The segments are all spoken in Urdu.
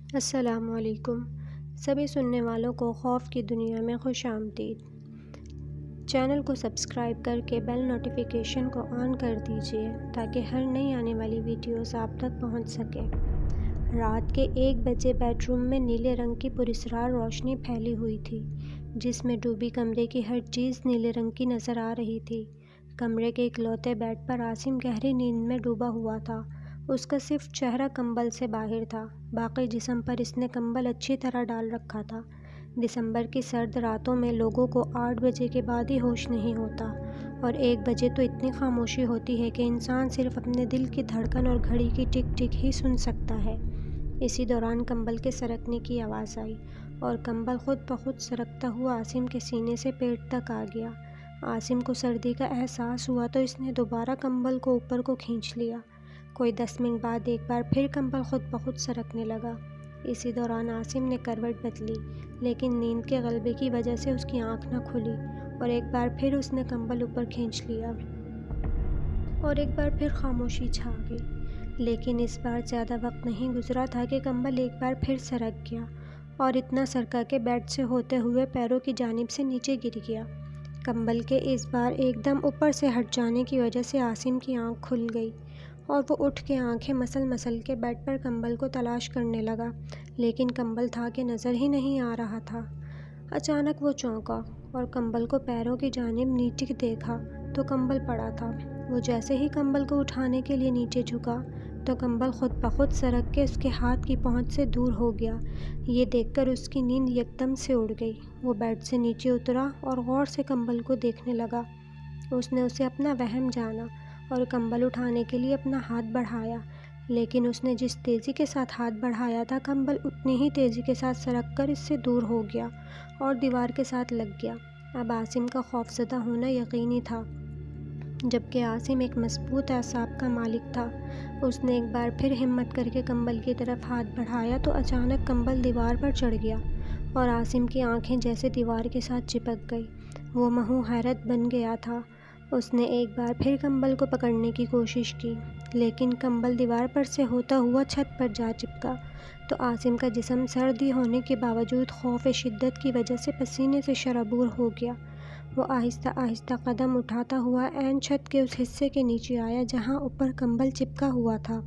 السلام علیکم سبھی سننے والوں کو خوف کی دنیا میں خوش آمدید۔ چینل کو سبسکرائب کر کے بیل نوٹیفیکیشن کو آن کر دیجیے تاکہ ہر نئی آنے والی ویڈیوز آپ تک پہنچ سکے۔ رات کے 1 بجے بیڈ روم میں نیلے رنگ کی پراسرار روشنی پھیلی ہوئی تھی، جس میں ڈوبی کمرے کی ہر چیز نیلے رنگ کی نظر آ رہی تھی۔ کمرے کے اکلوتے بیڈ پر عاصم گہری نیند میں ڈوبا ہوا تھا۔ اس کا صرف چہرہ کمبل سے باہر تھا، باقی جسم پر اس نے کمبل اچھی طرح ڈال رکھا تھا۔ دسمبر کی سرد راتوں میں لوگوں کو 8 بجے کے بعد ہی ہوش نہیں ہوتا، اور 1 بجے تو اتنی خاموشی ہوتی ہے کہ انسان صرف اپنے دل کی دھڑکن اور گھڑی کی ٹک ٹک ہی سن سکتا ہے۔ اسی دوران کمبل کے سرکنے کی آواز آئی، اور کمبل خود بخود سرکتا ہوا عاصم کے سینے سے پیٹ تک آ گیا۔ عاصم کو سردی کا احساس ہوا تو اس نے دوبارہ کمبل کو اوپر کو کھینچ لیا۔ کوئی 10 منٹ بعد ایک بار پھر کمبل خود بخود سرکنے لگا۔ اسی دوران عاصم نے کروٹ بدلی، لیکن نیند کے غلبے کی وجہ سے اس کی آنکھ نہ کھلی، اور ایک بار پھر اس نے کمبل اوپر کھینچ لیا، اور ایک بار پھر خاموشی چھا گئی۔ لیکن اس بار زیادہ وقت نہیں گزرا تھا کہ کمبل ایک بار پھر سرک گیا، اور اتنا سرکا کہ بیڈ سے ہوتے ہوئے پیروں کی جانب سے نیچے گر گیا۔ کمبل کے اس بار ایک دم اوپر سے ہٹ جانے کی وجہ سے عاصم کی آنکھ کھل گئی، اور وہ اٹھ کے آنکھیں مسل مسل کے بیڈ پر کمبل کو تلاش کرنے لگا، لیکن کمبل تھا کہ نظر ہی نہیں آ رہا تھا۔ اچانک وہ چونکا اور کمبل کو پیروں کی جانب نیچے دیکھا تو کمبل پڑا تھا۔ وہ جیسے ہی کمبل کو اٹھانے کے لیے نیچے جھکا تو کمبل خود بخود سرک کے اس کے ہاتھ کی پہنچ سے دور ہو گیا۔ یہ دیکھ کر اس کی نیند یکدم سے اڑ گئی۔ وہ بیڈ سے نیچے اترا اور غور سے کمبل کو دیکھنے لگا۔ اس نے اسے اپنا وہم جانا اور کمبل اٹھانے کے لیے اپنا ہاتھ بڑھایا، لیکن اس نے جس تیزی کے ساتھ ہاتھ بڑھایا تھا، کمبل اتنی ہی تیزی کے ساتھ سرک کر اس سے دور ہو گیا اور دیوار کے ساتھ لگ گیا۔ اب عاصم کا خوفزدہ ہونا یقینی تھا، جبکہ عاصم ایک مضبوط اعصاب کا مالک تھا۔ اس نے ایک بار پھر ہمت کر کے کمبل کی طرف ہاتھ بڑھایا تو اچانک کمبل دیوار پر چڑھ گیا، اور عاصم کی آنکھیں جیسے دیوار کے ساتھ چپک گئی۔ وہ محو حیرت بن گیا تھا۔ اس نے ایک بار پھر کمبل کو پکڑنے کی کوشش کی، لیکن کمبل دیوار پر سے ہوتا ہوا چھت پر جا چپکا تو عاصم کا جسم سردی ہونے کے باوجود خوف شدت کی وجہ سے پسینے سے شرابور ہو گیا۔ وہ آہستہ آہستہ قدم اٹھاتا ہوا عین چھت کے اس حصے کے نیچے آیا جہاں اوپر کمبل چپکا ہوا تھا۔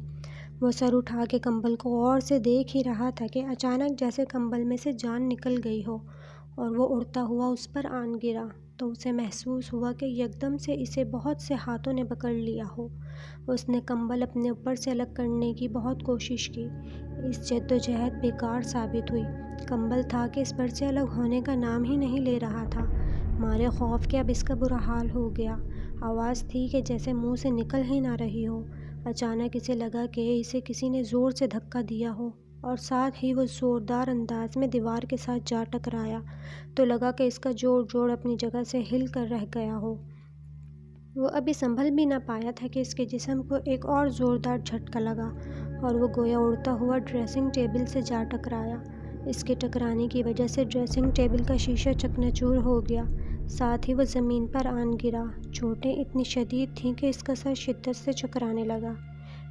وہ سر اٹھا کے کمبل کو غور سے دیکھ ہی رہا تھا کہ اچانک جیسے کمبل میں سے جان نکل گئی ہو، اور وہ اڑتا ہوا اس پر آن گرا تو اسے محسوس ہوا کہ یکدم سے اسے بہت سے ہاتھوں نے پکڑ لیا ہو۔ اس نے کمبل اپنے اوپر سے الگ کرنے کی بہت کوشش کی۔ اس جدوجہد بیکار ثابت ہوئی۔ کمبل تھا کہ اس پر سے الگ ہونے کا نام ہی نہیں لے رہا تھا۔ مارے خوف کے اب اس کا برا حال ہو گیا۔ آواز تھی کہ جیسے منہ سے نکل ہی نہ رہی ہو۔ اچانک اسے لگا کہ اسے کسی نے زور سے دھکا دیا ہو، اور ساتھ ہی وہ زوردار انداز میں دیوار کے ساتھ جا ٹکرایا تو لگا کہ اس کا جوڑ اپنی جگہ سے ہل کر رہ گیا ہو۔ وہ ابھی سنبھل بھی نہ پایا تھا کہ اس کے جسم کو ایک اور زوردار جھٹکا لگا، اور وہ گویا اڑتا ہوا ڈریسنگ ٹیبل سے جا ٹکرایا۔ اس کے ٹکرانے کی وجہ سے ڈریسنگ ٹیبل کا شیشہ چکناچور ہو گیا، ساتھ ہی وہ زمین پر آن گرا۔ چوٹیں اتنی شدید تھیں کہ اس کا سر شدت سے چکرانے لگا۔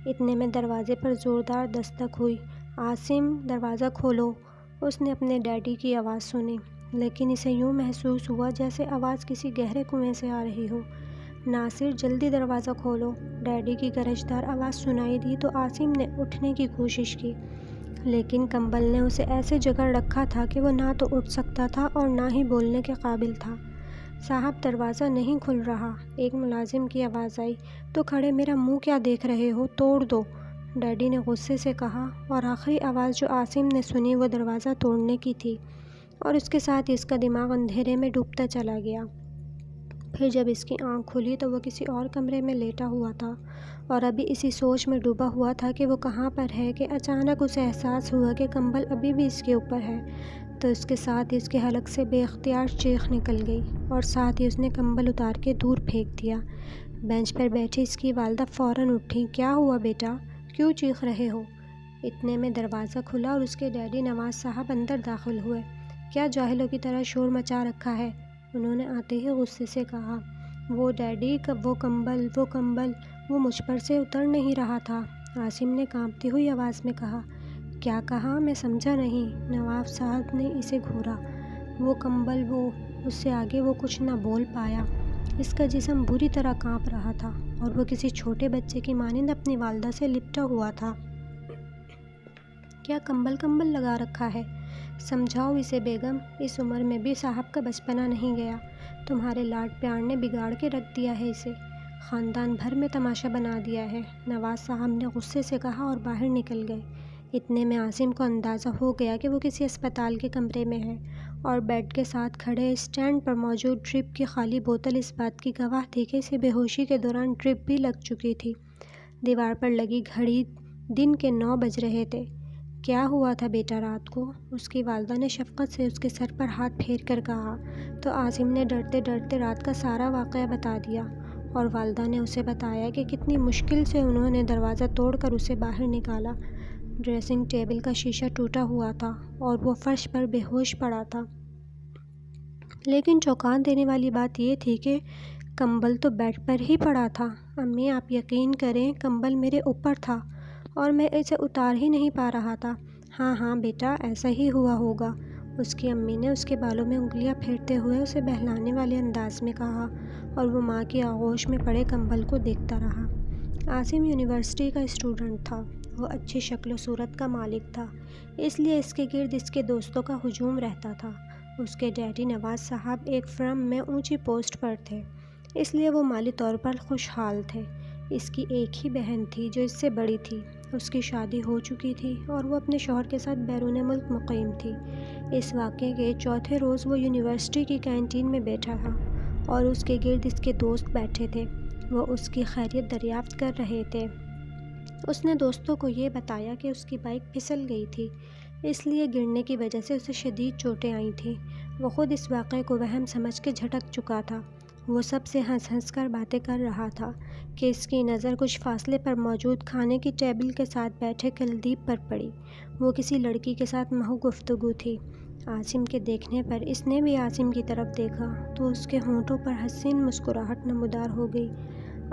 اتنے میں دروازے پر زوردار دستک ہوئی۔ عاصم، دروازہ کھولو۔ اس نے اپنے ڈیڈی کی آواز سنی، لیکن اسے یوں محسوس ہوا جیسے آواز کسی گہرے کنویں سے آ رہی ہو۔ ناصر، جلدی دروازہ کھولو۔ ڈیڈی کی گرجدار آواز سنائی دی تو عاصم نے اٹھنے کی کوشش کی، لیکن کمبل نے اسے ایسے جکڑ رکھا تھا کہ وہ نہ تو اٹھ سکتا تھا اور نہ ہی بولنے کے قابل تھا۔ صاحب، دروازہ نہیں کھل رہا۔ ایک ملازم کی آواز آئی۔ تو کھڑے میرا منہ کیا دیکھ رہے ہو؟ توڑ دو، ڈیڈی نے غصے سے کہا، اور آخری آواز جو عاصم نے سنی وہ دروازہ توڑنے کی تھی، اور اس کے ساتھ ہی اس کا دماغ اندھیرے میں ڈوبتا چلا گیا۔ پھر جب اس کی آنکھ کھلی تو وہ کسی اور کمرے میں لیٹا ہوا تھا، اور ابھی اسی سوچ میں ڈوبا ہوا تھا کہ وہ کہاں پر ہے کہ اچانک اسے احساس ہوا کہ کمبل ابھی بھی اس کے اوپر ہے۔ تو اس کے ساتھ ہی اس کے حلق سے بے اختیار چیخ نکل گئی، اور ساتھ ہی اس نے کمبل اتار کے دور پھینک دیا۔ بینچ پر بیٹھی اس کی والدہ فوراً اٹھیں۔ کیا ہوا بیٹا؟ کیوں چیخ رہے ہو؟ اتنے میں دروازہ کھلا اور اس کے ڈیڈی نواز صاحب اندر داخل ہوئے۔ کیا جاہلوں کی طرح شور مچا رکھا ہے؟ انہوں نے آتے ہی غصے سے کہا۔ وہ ڈیڈی، وہ کمبل وہ مجھ پر سے اتر نہیں رہا تھا، عاصم نے کانپتی ہوئی آواز میں کہا۔ کیا کہا؟ میں سمجھا نہیں۔ نواب صاحب نے اسے گھورا۔ وہ کمبل، وہ اس سے آگے وہ کچھ نہ بول پایا۔ اس کا جسم بری طرح کانپ رہا تھا اور وہ کسی چھوٹے بچے کی مانند اپنی والدہ سے لپٹا ہوا تھا۔ کیا کمبل لگا رکھا ہے؟ سمجھاؤ اسے بیگم، اس عمر میں بھی صاحب کا بچپنا نہیں گیا۔ تمہارے لاڈ پیار نے بگاڑ کے رکھ دیا ہے اسے، خاندان بھر میں تماشا بنا دیا ہے، نواز صاحب نے غصے سے کہا اور باہر نکل گئے۔ اتنے میں عاصم کو اندازہ ہو گیا کہ وہ کسی اسپتال کے کمرے میں ہے اور بیڈ کے ساتھ کھڑے اسٹینڈ پر موجود ڈرپ کی خالی بوتل اس بات کی گواہ تھی کہ اسے بے ہوشی کے دوران ڈرپ بھی لگ چکی تھی۔ دیوار پر لگی گھڑی دن کے 9 بج رہے تھے۔ کیا ہوا تھا بیٹا رات کو؟ اس کی والدہ نے شفقت سے اس کے سر پر ہاتھ پھیر کر کہا تو عاصم نے ڈرتے ڈرتے رات کا سارا واقعہ بتا دیا، اور والدہ نے اسے بتایا کہ کتنی مشکل سے انہوں نے دروازہ توڑ کر اسے باہر نکالا۔ ڈریسنگ ٹیبل کا شیشہ ٹوٹا ہوا تھا اور وہ فرش پر بے ہوش پڑا تھا، لیکن چونکا دینے والی بات یہ تھی کہ کمبل تو بیڈ پر ہی پڑا تھا۔ امی، آپ یقین کریں، کمبل میرے اوپر تھا اور میں اسے اتار ہی نہیں پا رہا تھا۔ ہاں بیٹا، ایسا ہی ہوا ہوگا، اس کی امی نے اس کے بالوں میں انگلیاں پھیرتے ہوئے اسے بہلانے والے انداز میں کہا، اور وہ ماں کی آغوش میں پڑے کمبل کو دیکھتا رہا۔ عاصم یونیورسٹی کا اسٹوڈنٹ تھا۔ وہ اچھی شکل و صورت کا مالک تھا، اس لیے اس کے گرد اس کے دوستوں کا ہجوم رہتا تھا۔ اس کے ڈیڈی نواز صاحب ایک فرم میں اونچی پوسٹ پر تھے، اس لیے وہ مالی طور پر خوشحال تھے۔ اس کی ایک ہی بہن تھی جو اس سے بڑی تھی، اس کی شادی ہو چکی تھی اور وہ اپنے شوہر کے ساتھ بیرون ملک مقیم تھی۔ اس واقعے کے چوتھے روز وہ یونیورسٹی کی کینٹین میں بیٹھا تھا اور اس کے گرد اس کے دوست بیٹھے تھے۔ وہ اس کی خیریت دریافت کر رہے تھے۔ اس نے دوستوں کو یہ بتایا کہ اس کی بائک پھسل گئی تھی، اس لیے گرنے کی وجہ سے اسے شدید چوٹیں آئی تھیں۔ وہ خود اس واقعے کو وہم سمجھ کے جھٹک چکا تھا۔ وہ سب سے ہنس کر باتیں کر رہا تھا کہ اس کی نظر کچھ فاصلے پر موجود کھانے کی ٹیبل کے ساتھ بیٹھے کلدیپ پر پڑی۔ وہ کسی لڑکی کے ساتھ محو گفتگو تھی۔ عاصم کے دیکھنے پر اس نے بھی عاصم کی طرف دیکھا تو اس کے ہونٹوں پر حسین مسکراہٹ نمودار ہو گئی۔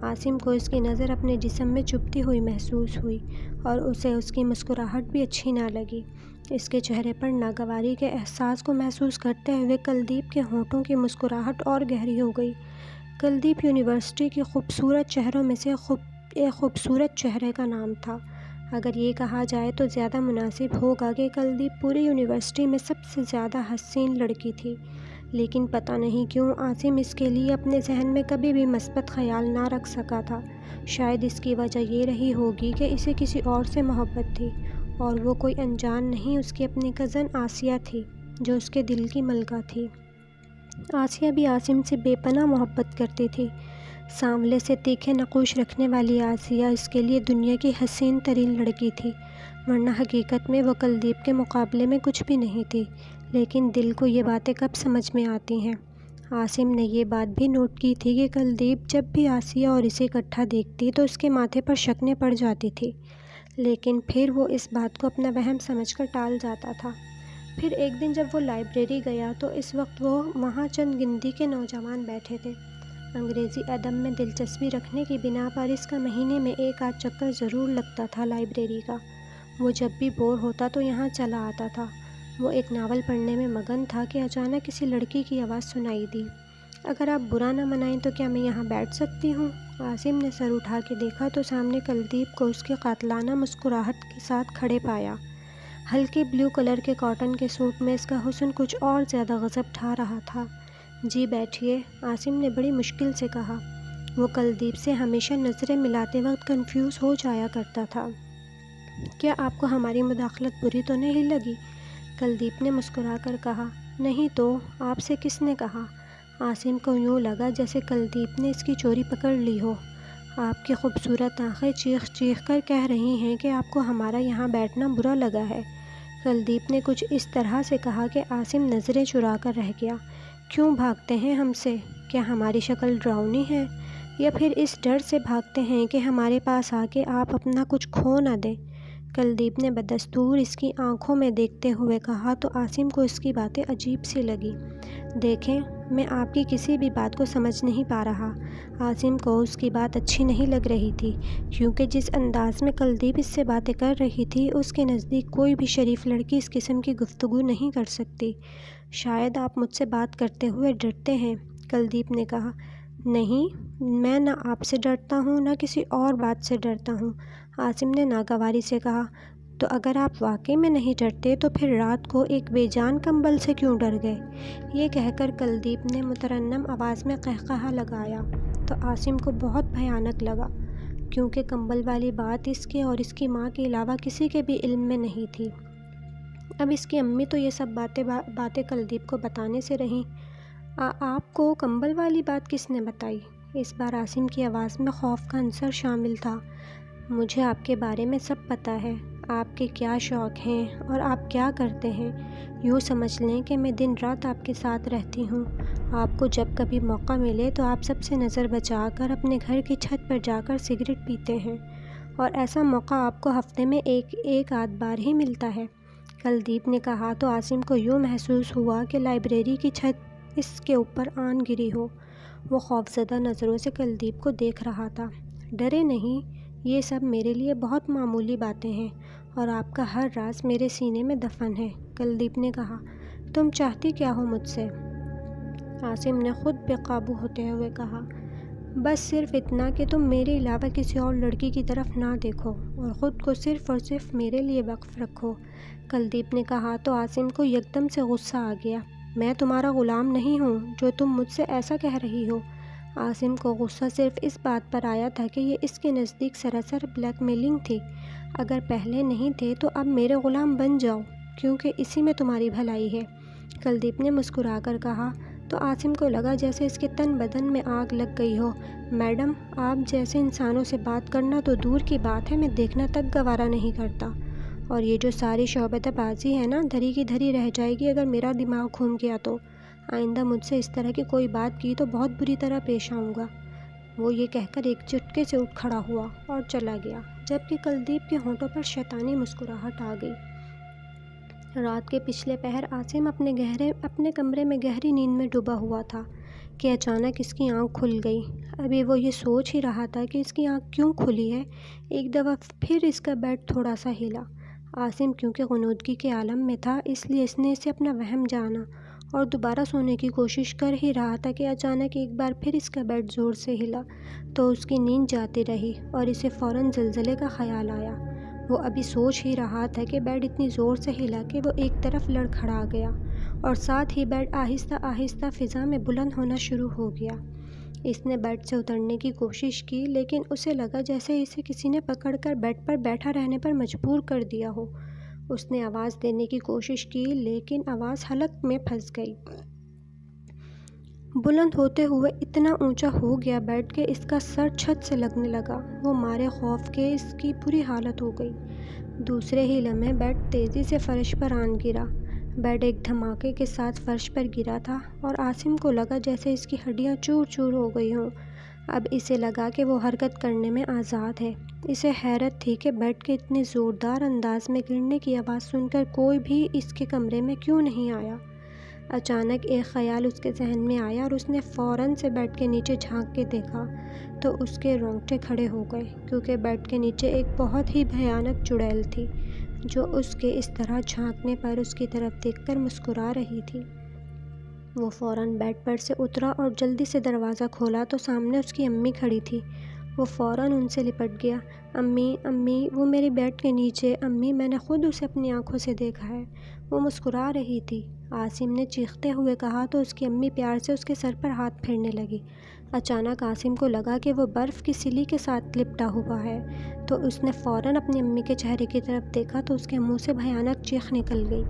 عاصم کو اس کی نظر اپنے جسم میں چبھتی ہوئی محسوس ہوئی اور اسے اس کی مسکراہٹ بھی اچھی نہ لگی۔ اس کے چہرے پر ناگواری کے احساس کو محسوس کرتے ہوئے کلدیپ کے ہونٹوں کی مسکراہٹ اور گہری ہو گئی۔ کلدیپ یونیورسٹی کی خوبصورت چہروں میں سے ایک خوبصورت چہرے کا نام تھا۔ اگر یہ کہا جائے تو زیادہ مناسب ہوگا کہ کلدیپ پوری یونیورسٹی میں سب سے زیادہ حسین لڑکی تھی، لیکن پتہ نہیں کیوں عاصم اس کے لیے اپنے ذہن میں کبھی بھی مثبت خیال نہ رکھ سکا تھا۔ شاید اس کی وجہ یہ رہی ہوگی کہ اسے کسی اور سے محبت تھی، اور وہ کوئی انجان نہیں، اس کی اپنی کزن آسیہ تھی جو اس کے دل کی ملکہ تھی۔ آسیہ بھی عاصم سے بے پناہ محبت کرتی تھی۔ سانولے سے تیکھے نقوش رکھنے والی آسیہ اس کے لیے دنیا کی حسین ترین لڑکی تھی، ورنہ حقیقت میں وہ کلدیپ کے مقابلے میں کچھ بھی نہیں تھی۔ لیکن دل کو یہ باتیں کب سمجھ میں آتی ہیں؟ عاصم نے یہ بات بھی نوٹ کی تھی کہ کلدیپ جب بھی آسیہ اور اسے اکٹھا دیکھتی تو اس کے ماتھے پر شکنیں پڑ جاتی تھی، لیکن پھر وہ اس بات کو اپنا وہم سمجھ کر ٹال جاتا تھا۔ پھر ایک دن جب وہ لائبریری گیا تو اس وقت وہ وہاں چند گنتی کے نوجوان بیٹھے تھے۔ انگریزی ادب میں دلچسپی رکھنے کی بنا پر اس کا مہینے میں ایک آدھ چکر ضرور لگتا تھا لائبریری کا۔ وہ جب بھی بور ہوتا تو یہاں چلا آتا تھا۔ وہ ایک ناول پڑھنے میں مگن تھا کہ اچانک کسی لڑکی کی آواز سنائی دی۔ اگر آپ برا نہ منائیں تو کیا میں یہاں بیٹھ سکتی ہوں؟ عاصم نے سر اٹھا کے دیکھا تو سامنے کلدیپ کو اس کی قاتلانہ مسکراہٹ کے ساتھ کھڑے پایا۔ ہلکے بلیو کلر کے کاٹن کے سوٹ میں اس کا حسن کچھ اور زیادہ غضب ڈھا رہا تھا۔ جی بیٹھیے، عاصم نے بڑی مشکل سے کہا۔ وہ کلدیپ سے ہمیشہ نظریں ملاتے وقت کنفیوز ہو جایا کرتا تھا۔ کیا آپ کو ہماری مداخلت بری تو نہیں لگی؟ کلدیپ نے مسکرا کر کہا۔ نہیں تو، آپ سے کس نے کہا؟ عاصم کو یوں لگا جیسے کلدیپ نے اس کی چوری پکڑ لی ہو۔ آپ کی خوبصورت آنکھیں چیخ چیخ کر کہہ رہی ہیں کہ آپ کو ہمارا یہاں بیٹھنا برا لگا ہے۔ کلدیپ نے کچھ اس طرح سے کہا کہ عاصم نظریں چرا کر رہ گیا۔ کیوں بھاگتے ہیں ہم سے؟ کیا ہماری شکل ڈراؤنی ہے؟ یا پھر اس ڈر سے بھاگتے ہیں کہ ہمارے پاس آ کے آپ اپنا کچھ کھو نہ دیں؟ کلدیپ نے بدستور اس کی آنکھوں میں دیکھتے ہوئے کہا تو عاصم کو اس کی باتیں عجیب سی لگی۔ دیکھیں، میں آپ کی کسی بھی بات کو سمجھ نہیں پا رہا۔ عاصم کو اس کی بات اچھی نہیں لگ رہی تھی، کیونکہ جس انداز میں کلدیپ اس سے باتیں کر رہی تھی، اس کے نزدیک کوئی بھی شریف لڑکی اس قسم کی گفتگو نہیں کر سکتی۔ شاید آپ مجھ سے بات کرتے ہوئے ڈرتے ہیں، کلدیپ نے کہا۔ نہیں، میں نہ آپ سے ڈرتا ہوں نہ کسی اور بات سے ڈرتا ہوں، عاصم نے ناگواری سے کہا۔ تو اگر آپ واقعی میں نہیں ڈرتے تو پھر رات کو ایک بے جان کمبل سے کیوں ڈر گئے؟ یہ کہہ کر کلدیپ نے مترنم آواز میں قہقہہ لگایا تو عاصم کو بہت بھیانک لگا، کیونکہ کمبل والی بات اس کے اور اس کی ماں کے علاوہ کسی کے بھی علم میں نہیں تھی۔ اب اس کی امی تو یہ سب باتیں کلدیپ کو بتانے سے رہیں۔ آپ کو کمبل والی بات کس نے بتائی؟ اس بار عاصم کی آواز میں خوف کا عنصر شامل تھا۔ مجھے آپ کے بارے میں سب پتہ ہے، آپ کے کیا شوق ہیں اور آپ کیا کرتے ہیں۔ یوں سمجھ لیں کہ میں دن رات آپ کے ساتھ رہتی ہوں۔ آپ کو جب کبھی موقع ملے تو آپ سب سے نظر بچا کر اپنے گھر کی چھت پر جا کر سگریٹ پیتے ہیں، اور ایسا موقع آپ کو ہفتے میں ایک آدھ بار ہی ملتا ہے، کلدیپ نے کہا تو عاصم کو یوں محسوس ہوا کہ لائبریری کی چھت اس کے اوپر آن گری ہو۔ وہ خوفزدہ نظروں سے کلدیپ کو دیکھ رہا تھا۔ ڈرے نہیں، یہ سب میرے لیے بہت معمولی باتیں ہیں، اور آپ کا ہر راز میرے سینے میں دفن ہے، کلدیپ نے کہا۔ تم چاہتی کیا ہو مجھ سے؟ عاصم نے خود بے قابو ہوتے ہوئے کہا۔ بس صرف اتنا کہ تم میرے علاوہ کسی اور لڑکی کی طرف نہ دیکھو اور خود کو صرف اور صرف میرے لیے وقف رکھو، کلدیپ نے کہا تو عاصم کو یکدم سے غصہ آ گیا۔ میں تمہارا غلام نہیں ہوں جو تم مجھ سے ایسا کہہ رہی ہو۔ عاصم کو غصہ صرف اس بات پر آیا تھا کہ یہ اس کے نزدیک سراسر بلیک میلنگ تھی۔ اگر پہلے نہیں تھے تو اب میرے غلام بن جاؤ، کیونکہ اسی میں تمہاری بھلائی ہے، کلدیپ نے مسکرا کر کہا تو عاصم کو لگا جیسے اس کے تن بدن میں آگ لگ گئی ہو۔ میڈم، آپ جیسے انسانوں سے بات کرنا تو دور کی بات ہے، میں دیکھنا تک گوارا نہیں کرتا، اور یہ جو ساری شعبدہ بازی ہے نا، دھری کی دھری رہ جائے گی اگر میرا دماغ گھوم گیا تو۔ آئندہ مجھ سے اس طرح کی کوئی بات کی تو بہت بری طرح پیش آؤں گا۔ وہ یہ کہہ کر ایک چٹکے سے اٹھ کھڑا ہوا اور چلا گیا، جبکہ کلدیپ کے ہونٹوں پر شیطانی مسکراہٹ آ گئی۔ رات کے پچھلے پہر عاصم اپنے کمرے میں گہری نیند میں ڈوبا ہوا تھا کہ اچانک اس کی آنکھ کھل گئی۔ ابھی وہ یہ سوچ ہی رہا تھا کہ اس کی آنکھ کیوں کھلی ہے، ایک دفعہ پھر اس کا بیڈ تھوڑا سا ہلا۔ عاصم کیونکہ غنودگی کے عالم میں تھا، اس لیے اس نے اسے اپنا وہم جانا اور دوبارہ سونے کی کوشش کر ہی رہا تھا کہ اچانک ایک بار پھر اس کا بیڈ زور سے ہلا تو اس کی نیند جاتی رہی اور اسے فوراً زلزلے کا خیال آیا۔ وہ ابھی سوچ ہی رہا تھا کہ بیڈ اتنی زور سے ہلا کہ وہ ایک طرف لڑکھڑا گیا، اور ساتھ ہی بیڈ آہستہ آہستہ فضا میں بلند ہونا شروع ہو گیا۔ اس نے بیڈ سے اترنے کی کوشش کی، لیکن اسے لگا جیسے اسے کسی نے پکڑ کر بیڈ پر بیٹھا رہنے پر مجبور کر دیا ہو۔ اس نے آواز دینے کی کوشش کی، لیکن آواز حلق میں پھنس گئی۔ بلند ہوتے ہوئے اتنا اونچا ہو گیا بیڈ کہ اس کا سر چھت سے لگنے لگا۔ وہ مارے خوف کے اس کی بری حالت ہو گئی۔ دوسرے ہی لمحے بیڈ تیزی سے فرش پر آن گرا۔ بیڈ ایک دھماکے کے ساتھ فرش پر گرا تھا اور عاصم کو لگا جیسے اس کی ہڈیاں چور چور ہو گئی ہوں۔ اب اسے لگا کہ وہ حرکت کرنے میں آزاد ہے۔ اسے حیرت تھی کہ بیڈ کے اتنے زوردار انداز میں گرنے کی آواز سن کر کوئی بھی اس کے کمرے میں کیوں نہیں آیا۔ اچانک ایک خیال اس کے ذہن میں آیا اور اس نے فوراً سے بیڈ کے نیچے جھانک کے دیکھا تو اس کے رونگٹے کھڑے ہو گئے، کیونکہ بیڈ کے نیچے ایک بہت ہی بھیانک چڑیل تھی جو اس کے اس طرح جھانکنے پر اس کی طرف دیکھ کر مسکرا رہی تھی۔ وہ فوراً بیڈ پر سے اترا اور جلدی سے دروازہ کھولا تو سامنے اس کی امی کھڑی تھی۔ وہ فوراً ان سے لپٹ گیا۔ امی، امی، وہ میری بیڈ کے نیچے، امی، میں نے خود اسے اپنی آنکھوں سے دیکھا ہے، وہ مسکرا رہی تھی، عاصم نے چیختے ہوئے کہا تو اس کی امی پیار سے اس کے سر پر ہاتھ پھیرنے لگی۔ اچانک عاصم کو لگا کہ وہ برف کی سلی کے ساتھ لپٹا ہوا ہے، تو اس نے فوراً اپنی امی کے چہرے کی طرف دیکھا تو اس کے منہ سے بھیانک چیخ نکل گئی،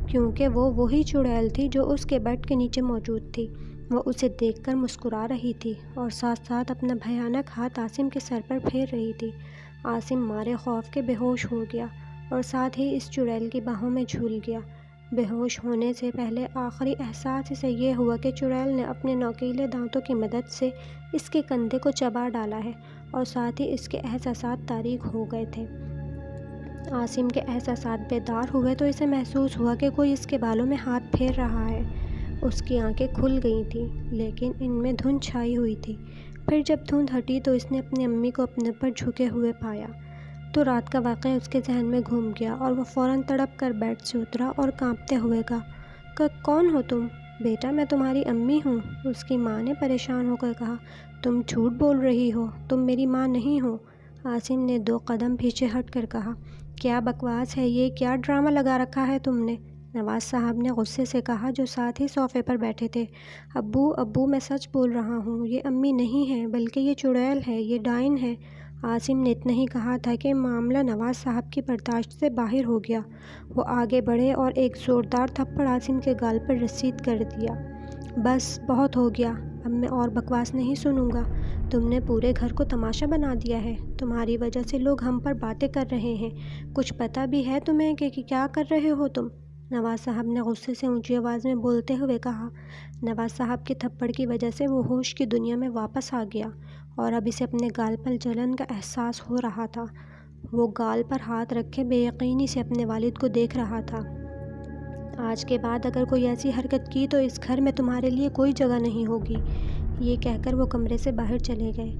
کیونکہ وہ وہی چڑیل تھی جو اس کے بیڈ کے نیچے موجود تھی۔ وہ اسے دیکھ کر مسکرا رہی تھی اور ساتھ ساتھ اپنا بھیانک ہاتھ عاصم کے سر پر پھیر رہی تھی۔ عاصم مارے خوف کے بے ہوش ہو گیا اور ساتھ ہی اس چڑیل کی باہوں میں جھول گیا۔ بے ہوش ہونے سے پہلے آخری احساس اسے یہ ہوا کہ چڑیل نے اپنے نوکیلے دانتوں کی مدد سے اس کے کندھے کو چبا ڈالا ہے، اور ساتھ ہی اس کے احساسات تاریک ہو گئے تھے۔ عاصم کے احساسات بیدار ہوئے تو اسے محسوس ہوا کہ کوئی اس کے بالوں میں ہاتھ پھیر رہا ہے۔ اس کی آنکھیں کھل گئی تھیں لیکن ان میں دھند چھائی ہوئی تھی۔ پھر جب دھند ہٹی تو اس نے اپنی امی کو اپنے پر جھکے ہوئے پایا تو رات کا واقعہ اس کے ذہن میں گھوم گیا اور وہ فوراً تڑپ کر بیڈ سے اترا اور کانپتے ہوئے کہا، کون ہو تم؟ بیٹا میں تمہاری امی ہوں۔ اس کی ماں نے پریشان ہو کر کہا، تم جھوٹ بول رہی ہو، تم میری ماں نہیں ہو۔ عاصم نے 2 قدم پیچھے ہٹ کر کہا، کیا بکواس ہے یہ، کیا ڈرامہ لگا رکھا ہے تم نے؟ نواز صاحب نے غصے سے کہا جو ساتھ ہی صوفے پر بیٹھے تھے، ابو میں سچ بول رہا ہوں، یہ امی نہیں ہے بلکہ یہ چڑیل ہے، یہ ڈائن ہے۔ عاصم نے اتنا ہی کہا تھا کہ معاملہ نواز صاحب کی برداشت سے باہر ہو گیا۔ وہ آگے بڑھے اور ایک زوردار تھپڑ عاصم کے گال پر رسید کر دیا۔ بس بہت ہو گیا، اب میں اور بکواس نہیں سنوں گا۔ تم نے پورے گھر کو تماشا بنا دیا ہے، تمہاری وجہ سے لوگ ہم پر باتیں کر رہے ہیں، کچھ پتہ بھی ہے تمہیں کہ کیا کر رہے ہو تم؟ نواز صاحب نے غصے سے اونچی آواز میں بولتے ہوئے کہا۔ نواز صاحب کے تھپڑ کی وجہ سے وہ ہوش کی دنیا میں واپس آ گیا اور اب اسے اپنے گال پر جلن کا احساس ہو رہا تھا۔ وہ گال پر ہاتھ رکھے بے یقینی سے اپنے والد کو دیکھ رہا تھا۔ آج کے بعد اگر کوئی ایسی حرکت کی تو اس گھر میں تمہارے لیے کوئی جگہ نہیں ہوگی، یہ کہہ کر وہ کمرے سے باہر چلے گئے۔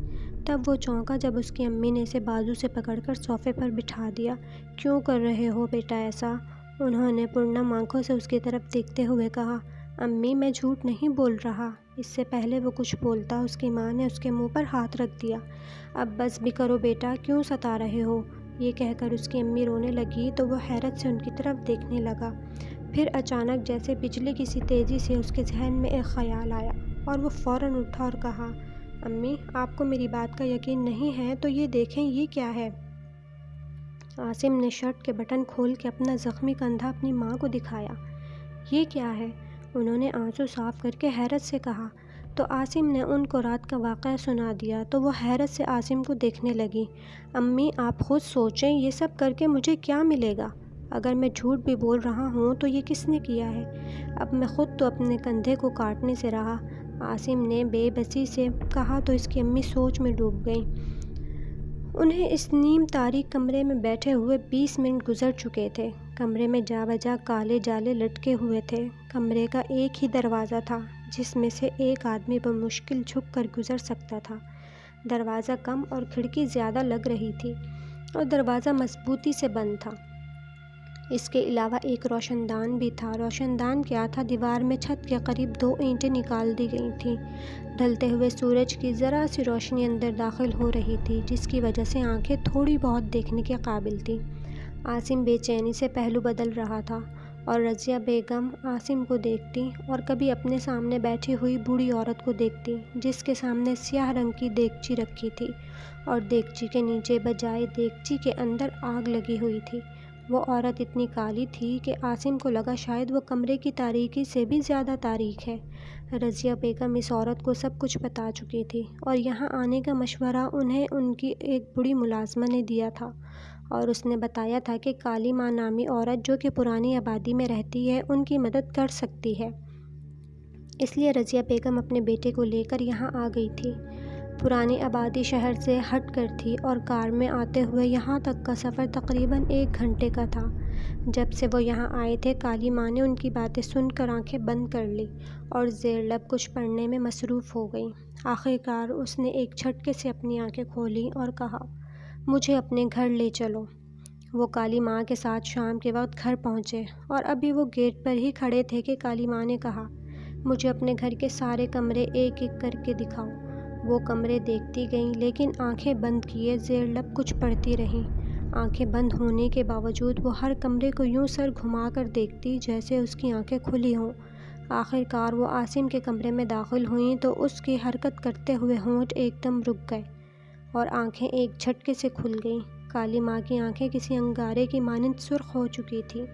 تب وہ چونکا جب اس کی امی نے اسے بازو سے پکڑ کر صوفے پر بٹھا دیا۔ کیوں کر رہے ہو بیٹا ایسا؟ انہوں نے پرنم آنکھوں سے اس کی طرف دیکھتے ہوئے کہا، امی میں جھوٹ نہیں بول رہا۔ اس سے پہلے وہ کچھ بولتا اس کی ماں نے اس کے منہ پر ہاتھ رکھ دیا۔ اب بس بھی کرو بیٹا، کیوں ستا رہے ہو؟ یہ کہہ کر اس کی امی رونے لگی تو وہ حیرت سے ان کی طرف دیکھنے لگا۔ پھر اچانک جیسے بجلی کی سی تیزی سے اس کے ذہن میں ایک خیال آیا اور وہ فوراً اٹھا اور کہا، امی آپ کو میری بات کا یقین نہیں ہے تو یہ دیکھیں یہ کیا ہے؟ عاصم نے شرٹ کے بٹن کھول کے اپنا زخمی کندھا اپنی ماں کو دکھایا۔ یہ کیا ہے؟ انہوں نے آنسو صاف کر کے حیرت سے کہا۔ تو عاصم نے ان کو رات کا واقعہ سنا دیا تو وہ حیرت سے عاصم کو دیکھنے لگی۔ امی آپ خود سوچیں یہ سب کر کے مجھے کیا ملے گا؟ اگر میں جھوٹ بھی بول رہا ہوں تو یہ کس نے کیا ہے؟ اب میں خود تو اپنے کندھے کو کاٹنے سے رہا۔ عاصم نے بے بسی سے کہا تو اس کی امی سوچ میں ڈوب گئیں۔ انہیں اس نیم تاریک کمرے میں بیٹھے ہوئے 20 منٹ گزر چکے تھے۔ کمرے میں جا بجا کالے جالے لٹکے ہوئے تھے۔ کمرے کا ایک ہی دروازہ تھا جس میں سے ایک آدمی بمشکل جھک کر گزر سکتا تھا۔ دروازہ کم اور کھڑکی زیادہ لگ رہی تھی اور دروازہ مضبوطی سے بند تھا۔ اس کے علاوہ ایک روشن دان بھی تھا۔ روشن دان کیا تھا؟ دیوار میں چھت کے قریب 2 اینٹیں نکال دی گئی تھیں۔ ڈھلتے ہوئے سورج کی ذرا سی روشنی اندر داخل ہو رہی تھی جس کی وجہ سے آنکھیں تھوڑی بہت دیکھنے کے قابل تھیں۔ عاصم بے چینی سے پہلو بدل رہا تھا اور رضیہ بیگم عاصم کو دیکھتی اور کبھی اپنے سامنے بیٹھی ہوئی بوڑھی عورت کو دیکھتی جس کے سامنے سیاہ رنگ کی دیگچی رکھی تھی اور دیگچی کے نیچے بجائے دیگچی کے اندر آگ لگی ہوئی تھی۔ وہ عورت اتنی کالی تھی کہ عاصم کو لگا شاید وہ کمرے کی تاریکی سے بھی زیادہ تاریک ہے۔ رضیہ بیگم اس عورت کو سب کچھ بتا چکی تھی اور یہاں آنے کا مشورہ انہیں ان کی ایک بڑی ملازمہ نے دیا تھا اور اس نے بتایا تھا کہ کالی ماں نامی عورت جو کہ پرانی آبادی میں رہتی ہے ان کی مدد کر سکتی ہے۔ اس لیے رضیہ بیگم اپنے بیٹے کو لے کر یہاں آ گئی تھی۔ پرانی آبادی شہر سے ہٹ کر تھی اور کار میں آتے ہوئے یہاں تک کا سفر تقریباً 1 گھنٹے کا تھا۔ جب سے وہ یہاں آئے تھے کالی ماں نے ان کی باتیں سن کر آنکھیں بند کر لیں اور زیر لب کچھ پڑھنے میں مصروف ہو گئیں۔ آخرکار اس نے ایک جھٹکے سے اپنی آنکھیں کھولیں اور کہا، مجھے اپنے گھر لے چلو۔ وہ کالی ماں کے ساتھ شام کے وقت گھر پہنچے اور ابھی وہ گیٹ پر ہی کھڑے تھے کہ کالی ماں نے کہا، مجھے اپنے گھر کے سارے کمرے ایک ایک کر کے دکھاؤ۔ وہ کمرے دیکھتی گئیں لیکن آنکھیں بند کیے زیر لب کچھ پڑھتی رہیں۔ آنکھیں بند ہونے کے باوجود وہ ہر کمرے کو یوں سر گھما کر دیکھتی جیسے اس کی آنکھیں کھلی ہوں۔ آخرکار وہ عاصم کے کمرے میں داخل ہوئیں تو اس کی حرکت کرتے ہوئے ہونٹ ایک دم رک گئے اور آنکھیں ایک جھٹکے سے کھل گئیں۔ کالی ماں کی آنکھیں کسی انگارے کی مانند سرخ ہو چکی تھیں۔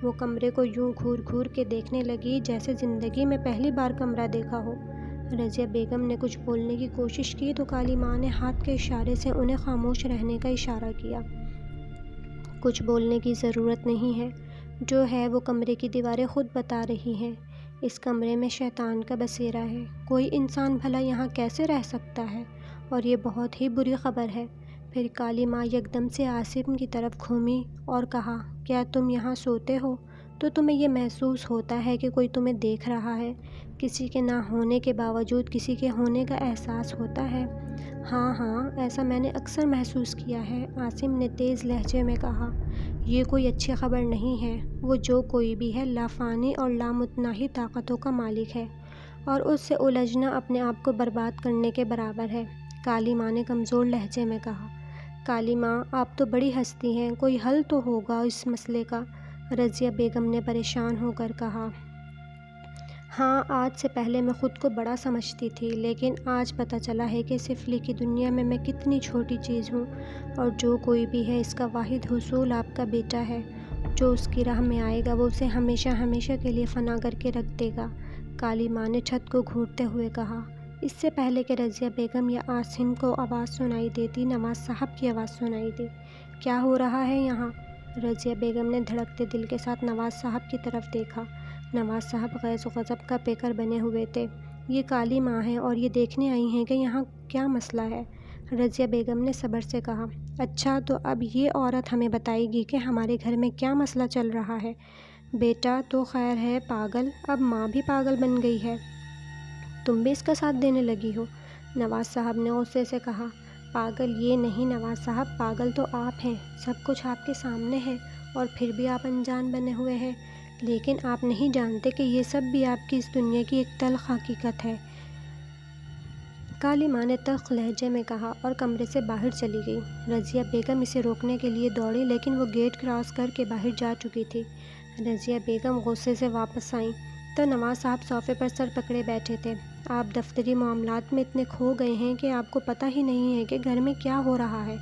وہ کمرے کو یوں گھور گھور کے دیکھنے لگی جیسے زندگی میں پہلی بار کمرہ دیکھا ہو۔ رضیہ بیگم نے کچھ بولنے کی کوشش کی تو کالی ماں نے ہاتھ کے اشارے سے انہیں خاموش رہنے کا اشارہ کیا۔ کچھ بولنے کی ضرورت نہیں ہے، جو ہے وہ کمرے کی دیواریں خود بتا رہی ہیں۔ اس کمرے میں شیطان کا بسیرا ہے۔ کوئی انسان بھلا یہاں کیسے رہ سکتا ہے؟ اور یہ بہت ہی بری خبر ہے۔ پھر کالی ماں یکدم سے عاصم کی طرف گھومی اور کہا، کیا تم یہاں سوتے ہو؟ تو تمہیں یہ محسوس ہوتا ہے کہ کوئی تمہیں دیکھ رہا ہے؟ کسی کے نہ ہونے کے باوجود کسی کے ہونے کا احساس ہوتا ہے؟ ہاں ہاں، ایسا میں نے اکثر محسوس کیا ہے، عاصم نے تیز لہجے میں کہا۔ یہ کوئی اچھی خبر نہیں ہے۔ وہ جو کوئی بھی ہے لافانی اور لامتناہی طاقتوں کا مالک ہے، اور اس سے الجھنا اپنے آپ کو برباد کرنے کے برابر ہے، کالی ماں نے کمزور لہجے میں کہا۔ کالی ماں، آپ تو بڑی ہستی ہیں، کوئی حل تو ہوگا اس مسئلے کا، رضیہ بیگم نے پریشان ہو کر کہا۔ ہاں، آج سے پہلے میں خود کو بڑا سمجھتی تھی، لیکن آج پتہ چلا ہے کہ سفلی کی دنیا میں کتنی چھوٹی چیز ہوں، اور جو کوئی بھی ہے اس کا واحد حصول آپ کا بیٹا ہے۔ جو اس کی راہ میں آئے گا وہ اسے ہمیشہ ہمیشہ کے لیے فنا کر کے رکھ دے گا، کالی ماں نے چھت کو گھونٹتے ہوئے کہا۔ اس سے پہلے کہ رضیہ بیگم یا عاصم کو آواز سنائی دیتی، نواز صاحب کی آواز سنائی دی۔ کیا ہو رہا ہے یہاں؟ رضیہ بیگم نے دھڑکتے دل کے ساتھ نواز صاحب کی طرف دیکھا۔ نواز صاحب غیظ و غضب کا پیکر بنے ہوئے تھے۔ یہ کالی ماں ہیں اور یہ دیکھنے آئی ہیں کہ یہاں کیا مسئلہ ہے، رضیہ بیگم نے صبر سے کہا۔ اچھا، تو اب یہ عورت ہمیں بتائے گی کہ ہمارے گھر میں کیا مسئلہ چل رہا ہے؟ بیٹا تو خیر ہے پاگل، اب ماں بھی پاگل بن گئی ہے، تم بھی اس کا ساتھ دینے لگی ہو، نواز صاحب نے غصے سے کہا۔ پاگل یہ نہیں نواز صاحب، پاگل تو آپ ہیں، سب کچھ آپ کے سامنے ہے اور پھر بھی آپ انجان بنے ہوئے ہیں، لیکن آپ نہیں جانتے کہ یہ سب بھی آپ کی اس دنیا کی ایک تلخ حقیقت ہے، کالی ماں نے تلخ لہجے میں کہا اور کمرے سے باہر چلی گئی۔ رضیہ بیگم اسے روکنے کے لیے دوڑی، لیکن وہ گیٹ کراس کر کے باہر جا چکی تھی۔ رضیہ بیگم غصے سے واپس آئیں تو نواز صاحب صوفے پر سر پکڑے بیٹھے تھے۔ آپ دفتری معاملات میں اتنے کھو گئے ہیں کہ آپ کو پتہ ہی نہیں ہے کہ گھر میں کیا ہو رہا ہے،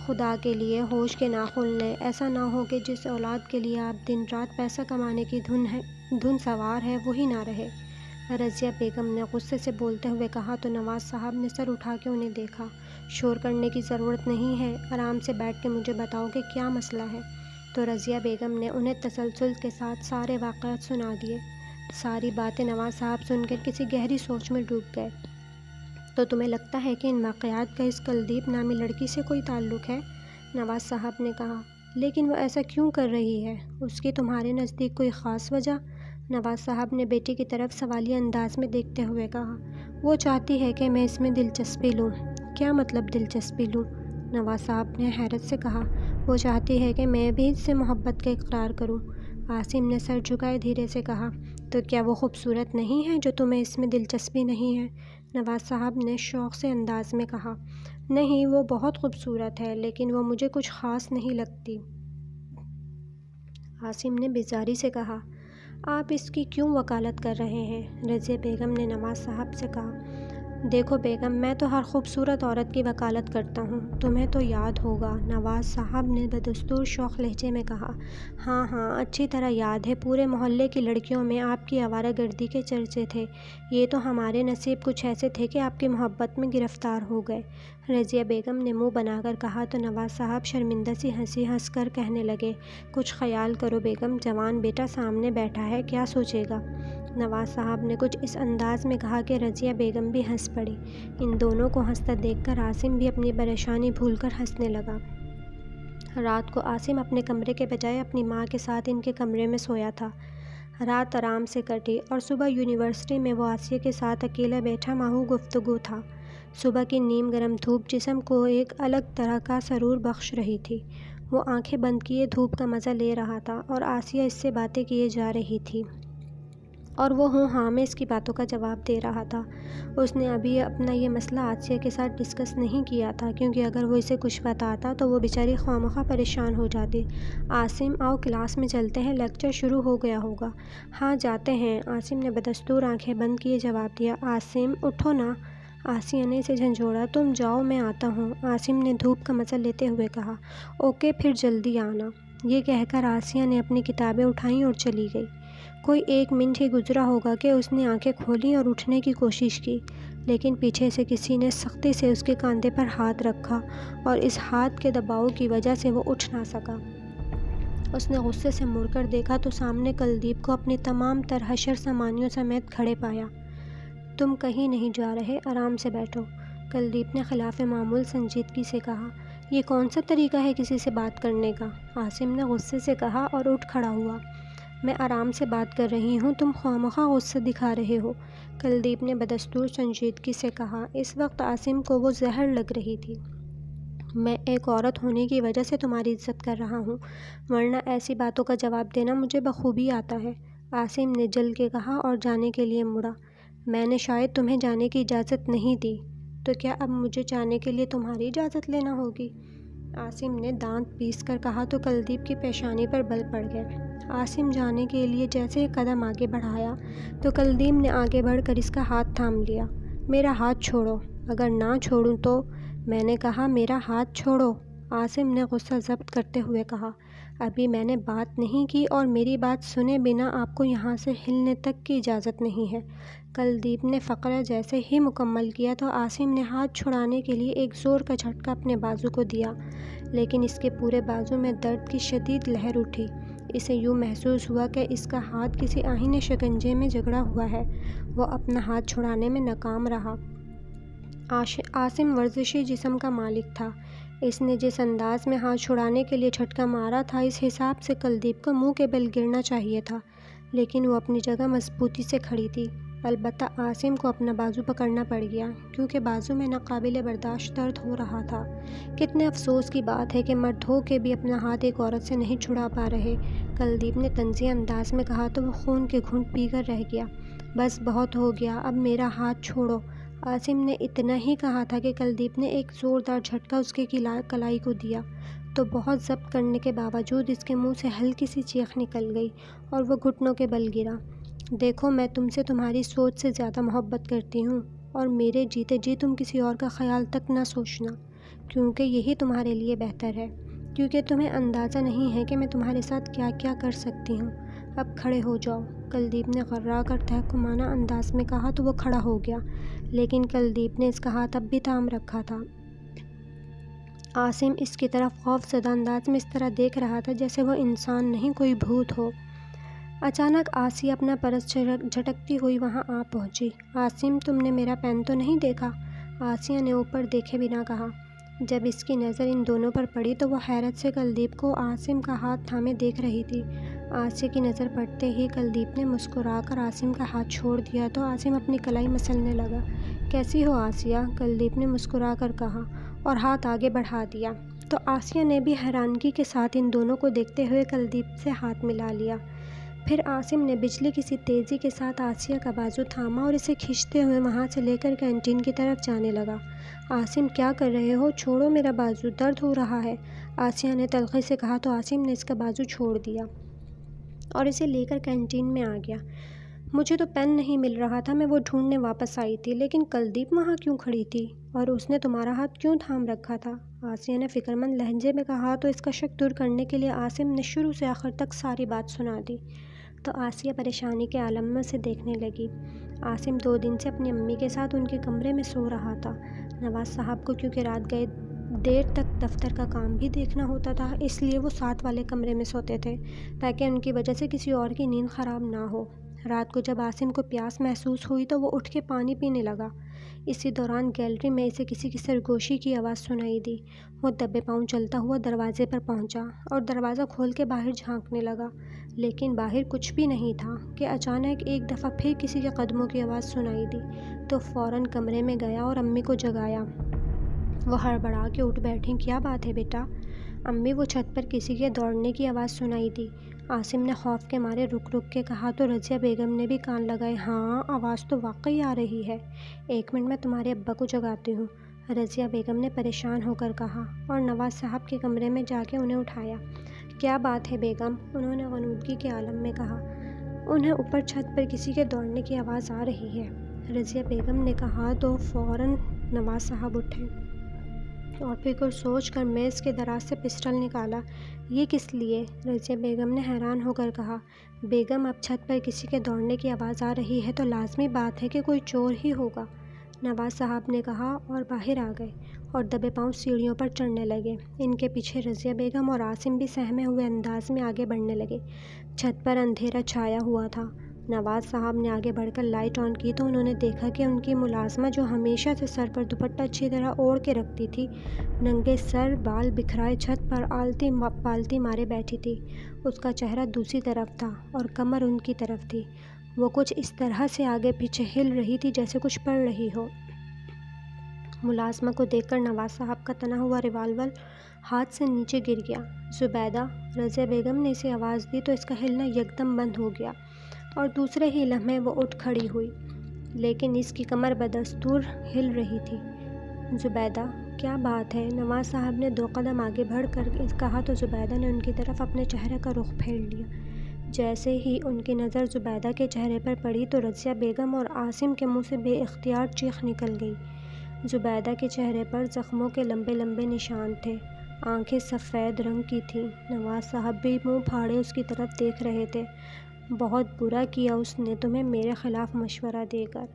خدا کے لیے ہوش کے ناخن لیں، ایسا نہ ہو کہ جس اولاد کے لیے آپ دن رات پیسہ کمانے کی دھن سوار ہے وہی نہ رہے، رضیہ بیگم نے غصے سے بولتے ہوئے کہا تو نواز صاحب نے سر اٹھا کے انہیں دیکھا۔ شور کرنے کی ضرورت نہیں ہے، آرام سے بیٹھ کے مجھے بتاؤ کہ کیا مسئلہ ہے، تو رضیہ بیگم نے انہیں تسلسل کے ساتھ سارے واقعات سنا دیے۔ ساری باتیں نواز صاحب سن کر کسی گہری سوچ میں ڈوب گئے۔ تو تمہیں لگتا ہے کہ ان واقعات کا اس کلدیپ نامی لڑکی سے کوئی تعلق ہے؟ نواز صاحب نے کہا۔ لیکن وہ ایسا کیوں کر رہی ہے؟ اس کی تمہارے نزدیک کوئی خاص وجہ؟ نواز صاحب نے بیٹی کی طرف سوالیہ انداز میں دیکھتے ہوئے کہا۔ وہ چاہتی ہے کہ میں اس میں دلچسپی لوں۔ کیا مطلب دلچسپی لوں؟ نواز صاحب نے حیرت سے کہا۔ وہ چاہتی ہے کہ میں بھی اس سے محبت کا اقرار کروں، عاصم نے سر جھکائے دھیرے سے کہا۔ تو کیا وہ خوبصورت نہیں ہے جو تمہیں اس میں دلچسپی نہیں ہے؟ نواز صاحب نے شوق سے انداز میں کہا۔ نہیں، وہ بہت خوبصورت ہے، لیکن وہ مجھے کچھ خاص نہیں لگتی، عاصم نے بیزاری سے کہا۔ آپ اس کی کیوں وکالت کر رہے ہیں؟ رضیہ بیگم نے نواز صاحب سے کہا۔ دیکھو بیگم، میں تو ہر خوبصورت عورت کی وکالت کرتا ہوں، تمہیں تو یاد ہوگا، نواز صاحب نے بدستور شوخ لہجے میں کہا۔ ہاں ہاں، اچھی طرح یاد ہے، پورے محلے کی لڑکیوں میں آپ کی آوارہ گردی کے چرچے تھے، یہ تو ہمارے نصیب کچھ ایسے تھے کہ آپ کی محبت میں گرفتار ہو گئے، رضیہ بیگم نے منہ بنا کر کہا تو نواز صاحب شرمندہ سی ہنسی ہنس کر کہنے لگے۔ کچھ خیال کرو بیگم، جوان بیٹا سامنے بیٹھا ہے، کیا سوچے گا؟ نواز صاحب نے کچھ اس انداز میں کہا کہ رضیہ بیگم بھی ہنس پڑی۔ ان دونوں کو ہنستا دیکھ کر عاصم بھی اپنی پریشانی بھول کر ہنسنے لگا۔ رات کو عاصم اپنے کمرے کے بجائے اپنی ماں کے ساتھ ان کے کمرے میں سویا تھا۔ رات آرام سے کٹی اور صبح یونیورسٹی میں وہ آسیہ کے ساتھ اکیلا بیٹھا ماہو گفتگو تھا۔ صبح کی نیم گرم دھوپ جسم کو ایک الگ طرح کا سرور بخش رہی تھی۔ وہ آنکھیں بند کیے دھوپ کا مزہ لے رہا تھا اور آسیہ اس سے باتیں کیے جا رہی تھی اور وہ ہوں ہاں میں اس کی باتوں کا جواب دے رہا تھا۔ اس نے ابھی اپنا یہ مسئلہ آسیہ کے ساتھ ڈسکس نہیں کیا تھا، کیونکہ اگر وہ اسے کچھ بتاتا تو وہ بیچاری خواہ پریشان ہو جاتی۔ عاصم، آؤ کلاس میں چلتے ہیں، لیکچر شروع ہو گیا ہوگا۔ ہاں جاتے ہیں، عاصم نے بدستور آنکھیں بند کیے جواب دیا۔ عاصم اٹھو نا، آسیہ نے اسے جھنجھوڑا۔ تم جاؤ، میں آتا ہوں، عاصم نے دھوپ کا مزہ لیتے ہوئے کہا۔ اوکے، پھر جلدی آنا، یہ کہہ کر آسیہ نے اپنی کتابیں اٹھائیں اور چلی گئی۔ کوئی 1 منٹ ہی گزرا ہوگا کہ اس نے آنکھیں کھولیں اور اٹھنے کی کوشش کی، لیکن پیچھے سے کسی نے سختی سے اس کے کاندھے پر ہاتھ رکھا اور اس ہاتھ کے دباؤ کی وجہ سے وہ اٹھ نہ سکا۔ اس نے غصے سے مڑ کر دیکھا تو سامنے کلدیپ کو اپنی تمام تر حشر سامانیوں سمیت کھڑے پایا۔ تم کہیں نہیں جا رہے، آرام سے بیٹھو، کلدیپ نے خلاف معمول سنجیدگی سے کہا۔ یہ کون سا طریقہ ہے کسی سے بات کرنے کا؟ عاصم نے غصے سے کہا اور اٹھ کھڑا ہوا۔ میں آرام سے بات کر رہی ہوں، تم خواہ غصہ دکھا رہے ہو، کلدیپ نے بدستور سنجیدگی سے کہا۔ اس وقت عاصم کو وہ زہر لگ رہی تھی۔ میں ایک عورت ہونے کی وجہ سے تمہاری عزت کر رہا ہوں، ورنہ ایسی باتوں کا جواب دینا مجھے بخوبی آتا ہے، عاصم نے جل کے کہا اور جانے کے لیے مڑا۔ میں نے شاید تمہیں جانے کی اجازت نہیں دی، تو کیا اب مجھے جانے کے لیے تمہاری اجازت لینا ہوگی؟ عاصم نے دانت پیس کر کہا تو کلدیپ کی پیشانی پر بل پڑ گئے۔ عاصم جانے کے لیے جیسے ایک قدم آگے بڑھایا تو کلدیپ نے آگے بڑھ کر اس کا ہاتھ تھام لیا۔ میرا ہاتھ چھوڑو، اگر نہ چھوڑوں تو، میں نے کہا میرا ہاتھ چھوڑو، عاصم نے غصہ ضبط کرتے ہوئے کہا۔ ابھی میں نے بات نہیں کی اور میری بات سنے بنا آپ کو یہاں سے ہلنے تک کی اجازت نہیں ہے۔ کلدیپ نے فقرہ جیسے ہی مکمل کیا تو عاصم نے ہاتھ چھڑانے کے لیے ایک زور کا جھٹکا اپنے بازو کو دیا، لیکن اس کے پورے بازو میں درد کی شدید لہر اٹھی۔ اسے یوں محسوس ہوا کہ اس کا ہاتھ کسی آہنی شکنجے میں جکڑا ہوا ہے۔ وہ اپنا ہاتھ چھڑانے میں ناکام رہا۔ عاصم ورزشی جسم کا مالک تھا۔ اس نے جس انداز میں ہاتھ چھڑانے کے لیے جھٹکا مارا تھا، اس حساب سے کلدیپ کو منہ کے بل گرنا چاہیے تھا، لیکن وہ اپنی جگہ مضبوطی سے کھڑی تھی۔ البتہ عاصم کو اپنا بازو پکڑنا پڑ گیا، کیونکہ بازو میں ناقابل برداشت درد ہو رہا تھا۔ کتنے افسوس کی بات ہے کہ مرد ہو کے بھی اپنا ہاتھ ایک عورت سے نہیں چھڑا پا رہے، کلدیپ نے طنزیہ انداز میں کہا تو وہ خون کے گھونٹ پی کر رہ گیا۔ بس بہت ہو گیا، اب میرا ہاتھ چھوڑو، عاصم نے اتنا ہی کہا تھا کہ کلدیپ نے ایک زوردار جھٹکا اس کے کلائی کو دیا تو بہت ضبط کرنے کے باوجود اس کے منہ سے ہلکی سی چیخ نکل گئی اور وہ گھٹنوں کے بل گرا۔ دیکھو، میں تم سے تمہاری سوچ سے زیادہ محبت کرتی ہوں، اور میرے جیتے جی تم کسی اور کا خیال تک نہ سوچنا، کیونکہ یہی تمہارے لیے بہتر ہے، کیونکہ تمہیں اندازہ نہیں ہے کہ میں تمہارے ساتھ کیا کیا کر سکتی ہوں۔ اب کھڑے ہو جاؤ، کلدیپ نے غرا کر تحکمانہ انداز میں کہا تو وہ کھڑا ہو گیا، لیکن کلدیپ نے اس کا ہاتھ اب بھی تھام رکھا تھا۔ عاصم اس کی طرف خوف زدہ انداز میں اس طرح دیکھ رہا تھا جیسے وہ انسان نہیں کوئی بھوت ہو۔ اچانک آسیہ اپنا پرس جھٹکتی ہوئی وہاں آ پہنچی۔ عاصم، تم نے میرا پین تو نہیں دیکھا؟ آسیہ نے اوپر دیکھے بنا کہا۔ جب اس کی نظر ان دونوں پر پڑی تو وہ حیرت سے کلدیپ کو عاصم کا ہاتھ تھامے دیکھ رہی تھی۔ آسیہ کی نظر پڑتے ہی کلدیپ نے مسکرا کر عاصم کا ہاتھ چھوڑ دیا تو عاصم اپنی کلائی مسلنے لگا۔ کیسی ہو آسیہ؟ کلدیپ نے مسکرا کر کہا اور ہاتھ آگے بڑھا دیا تو آسیہ نے بھی حیرانگی کے ساتھ ان دونوں کو دیکھتے ہوئے کلدیپ سے ہاتھ ملا لیا۔ پھر عاصم نے بجلی کی سی تیزی کے ساتھ آسیہ کا بازو تھاما اور اسے کھینچتے ہوئے وہاں سے لے کر کینٹین کی طرف جانے لگا۔ عاصم، کیا کر رہے ہو؟ چھوڑو میرا بازو، درد ہو رہا ہے، آسیہ نے تلخی سے کہا تو عاصم نے اس کا بازو چھوڑ دیا اور اسے لے کر کینٹین میں آ گیا۔ مجھے تو پین نہیں مل رہا تھا، میں وہ ڈھونڈنے واپس آئی تھی، لیکن کلدیپ وہاں کیوں کھڑی تھی اور اس نے تمہارا ہاتھ کیوں تھام رکھا تھا؟ آسیہ نے فکرمند لہجے میں کہا تو اس کا شک دور کرنے کے لیے عاصم نے شروع سے آخر تک ساری بات سنا دی تو آسیہ پریشانی کے عالم میں اسے دیکھنے لگی۔ عاصم 2 دن سے اپنی امی کے ساتھ ان کے کمرے میں سو رہا تھا۔ نواز صاحب کو کیونکہ رات گئے دیر تک دفتر کا کام بھی دیکھنا ہوتا تھا، اس لیے وہ ساتھ والے کمرے میں سوتے تھے تاکہ ان کی وجہ سے کسی اور کی نیند خراب نہ ہو۔ رات کو جب عاصم کو پیاس محسوس ہوئی تو وہ اٹھ کے پانی پینے لگا۔ اسی دوران گیلری میں اسے کسی کی سرگوشی کی آواز سنائی دی۔ وہ دبے پاؤں چلتا ہوا دروازے پر پہنچا اور دروازہ کھول کے باہر جھانکنے لگا، لیکن باہر کچھ بھی نہیں تھا کہ اچانک ایک دفعہ پھر کسی کے قدموں کی آواز سنائی دی تو فوراً کمرے میں گیا اور امی کو جگایا۔ وہ ہڑبڑا کے اٹھ بیٹھیں۔ کیا بات ہے بیٹا؟ امی، وہ چھت پر کسی کے دوڑنے کی آواز سنائی دی۔ عاصم نے خوف کے مارے رک کے کہا تو رضیہ بیگم نے بھی کان لگائے۔ ہاں، آواز تو واقعی آ رہی ہے، 1 منٹ میں تمہارے ابا کو جگاتی ہوں، رضیہ بیگم نے پریشان ہو کر کہا اور نواز صاحب کے کمرے میں جا کے انہیں اٹھایا۔ کیا بات ہے بیگم؟ انہوں نے غنودگی کے عالم میں کہا۔ انہیں اوپر چھت پر کسی کے دوڑنے کی آواز آ رہی ہے، رضیہ بیگم نے کہا تو فوراً نواز صاحب اٹھے اور پھر کچھ سوچ کر میز کے دراز سے پسٹل نکالا۔ یہ کس لیے؟ رضیہ بیگم نے حیران ہو کر کہا۔ بیگم، اب چھت پر کسی کے دوڑنے کی آواز آ رہی ہے تو لازمی بات ہے کہ کوئی چور ہی ہوگا، نواز صاحب نے کہا اور باہر آ گئے اور دبے پاؤں سیڑھیوں پر چڑھنے لگے۔ ان کے پیچھے رضیہ بیگم اور عاصم بھی سہمے ہوئے انداز میں آگے بڑھنے لگے۔ چھت پر اندھیرا چھایا ہوا تھا، نواز صاحب نے آگے بڑھ کر لائٹ آن کی تو انہوں نے دیکھا کہ ان کی ملازمہ جو ہمیشہ سے سر پر دوپٹہ اچھی طرح اوڑھ کے رکھتی تھی، ننگے سر بال بکھرائے چھت پر پالتی مارے بیٹھی تھی۔ اس کا چہرہ دوسری طرف تھا اور کمر ان کی طرف تھی۔ وہ کچھ اس طرح سے آگے پیچھے ہل رہی تھی جیسے کچھ پڑھ رہی ہو۔ ملازمہ کو دیکھ کر نواز صاحب کا تنا ہوا ریوالور ہاتھ سے نیچے گر گیا۔ زبیدہ! رضیہ بیگم نے اسے آواز دی تو اس کا ہلنا یکدم بند ہو گیا اور دوسرے ہی لمحے وہ اٹھ کھڑی ہوئی، لیکن اس کی کمر بدستور ہل رہی تھی۔ زبیدہ! کیا بات ہے؟ نواز صاحب نے 2 قدم آگے بڑھ کر کہا تو زبیدہ نے ان کی طرف اپنے چہرے کا رخ پھیر لیا۔ جیسے ہی ان کی نظر زبیدہ کے چہرے پر پڑی تو رضیہ بیگم اور عاصم کے منہ سے بے اختیار چیخ نکل گئی۔ زبیدہ کے چہرے پر زخموں کے لمبے لمبے نشان تھے، آنکھیں سفید رنگ کی تھیں۔ نواز صاحب بھی منہ پھاڑے اس کی طرف دیکھ رہے تھے۔ بہت برا کیا اس نے تمہیں میرے خلاف مشورہ دے کر۔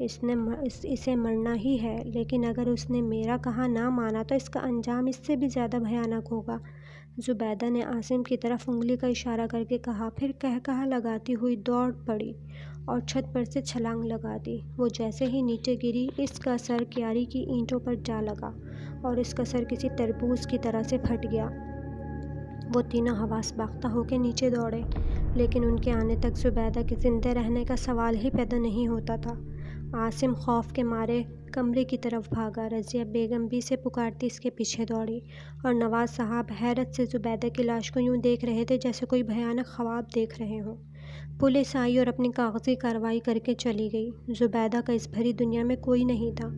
اسے مرنا ہی ہے، لیکن اگر اس نے میرا کہا نہ مانا تو اس کا انجام اس سے بھی زیادہ بھیانک ہوگا۔ زبیدہ نے عاصم کی طرف انگلی کا اشارہ کر کے کہا، پھر کہا لگاتی ہوئی دوڑ پڑی اور چھت پر سے چھلانگ لگا دی۔ وہ جیسے ہی نیچے گری، اس کا سر کیاری کی اینٹوں پر جا لگا اور اس کا سر کسی تربوز کی طرح سے پھٹ گیا۔ وہ تینوں حواس باختہ ہو کے نیچے دوڑے، لیکن ان کے آنے تک زبیدہ کے زندہ رہنے کا سوال ہی پیدا نہیں ہوتا تھا۔ عاصم خوف کے مارے کمرے کی طرف بھاگا۔ رضیہ بیگم بھی اسے پکارتی اس کے پیچھے دوڑی اور نواز صاحب حیرت سے زبیدہ کی لاش کو یوں دیکھ رہے تھے جیسے کوئی بھیانک خواب دیکھ رہے ہوں۔ پولیس آئی اور اپنی کاغذی کارروائی کر کے چلی گئی۔ زبیدہ کا اس بھری دنیا میں کوئی نہیں تھا،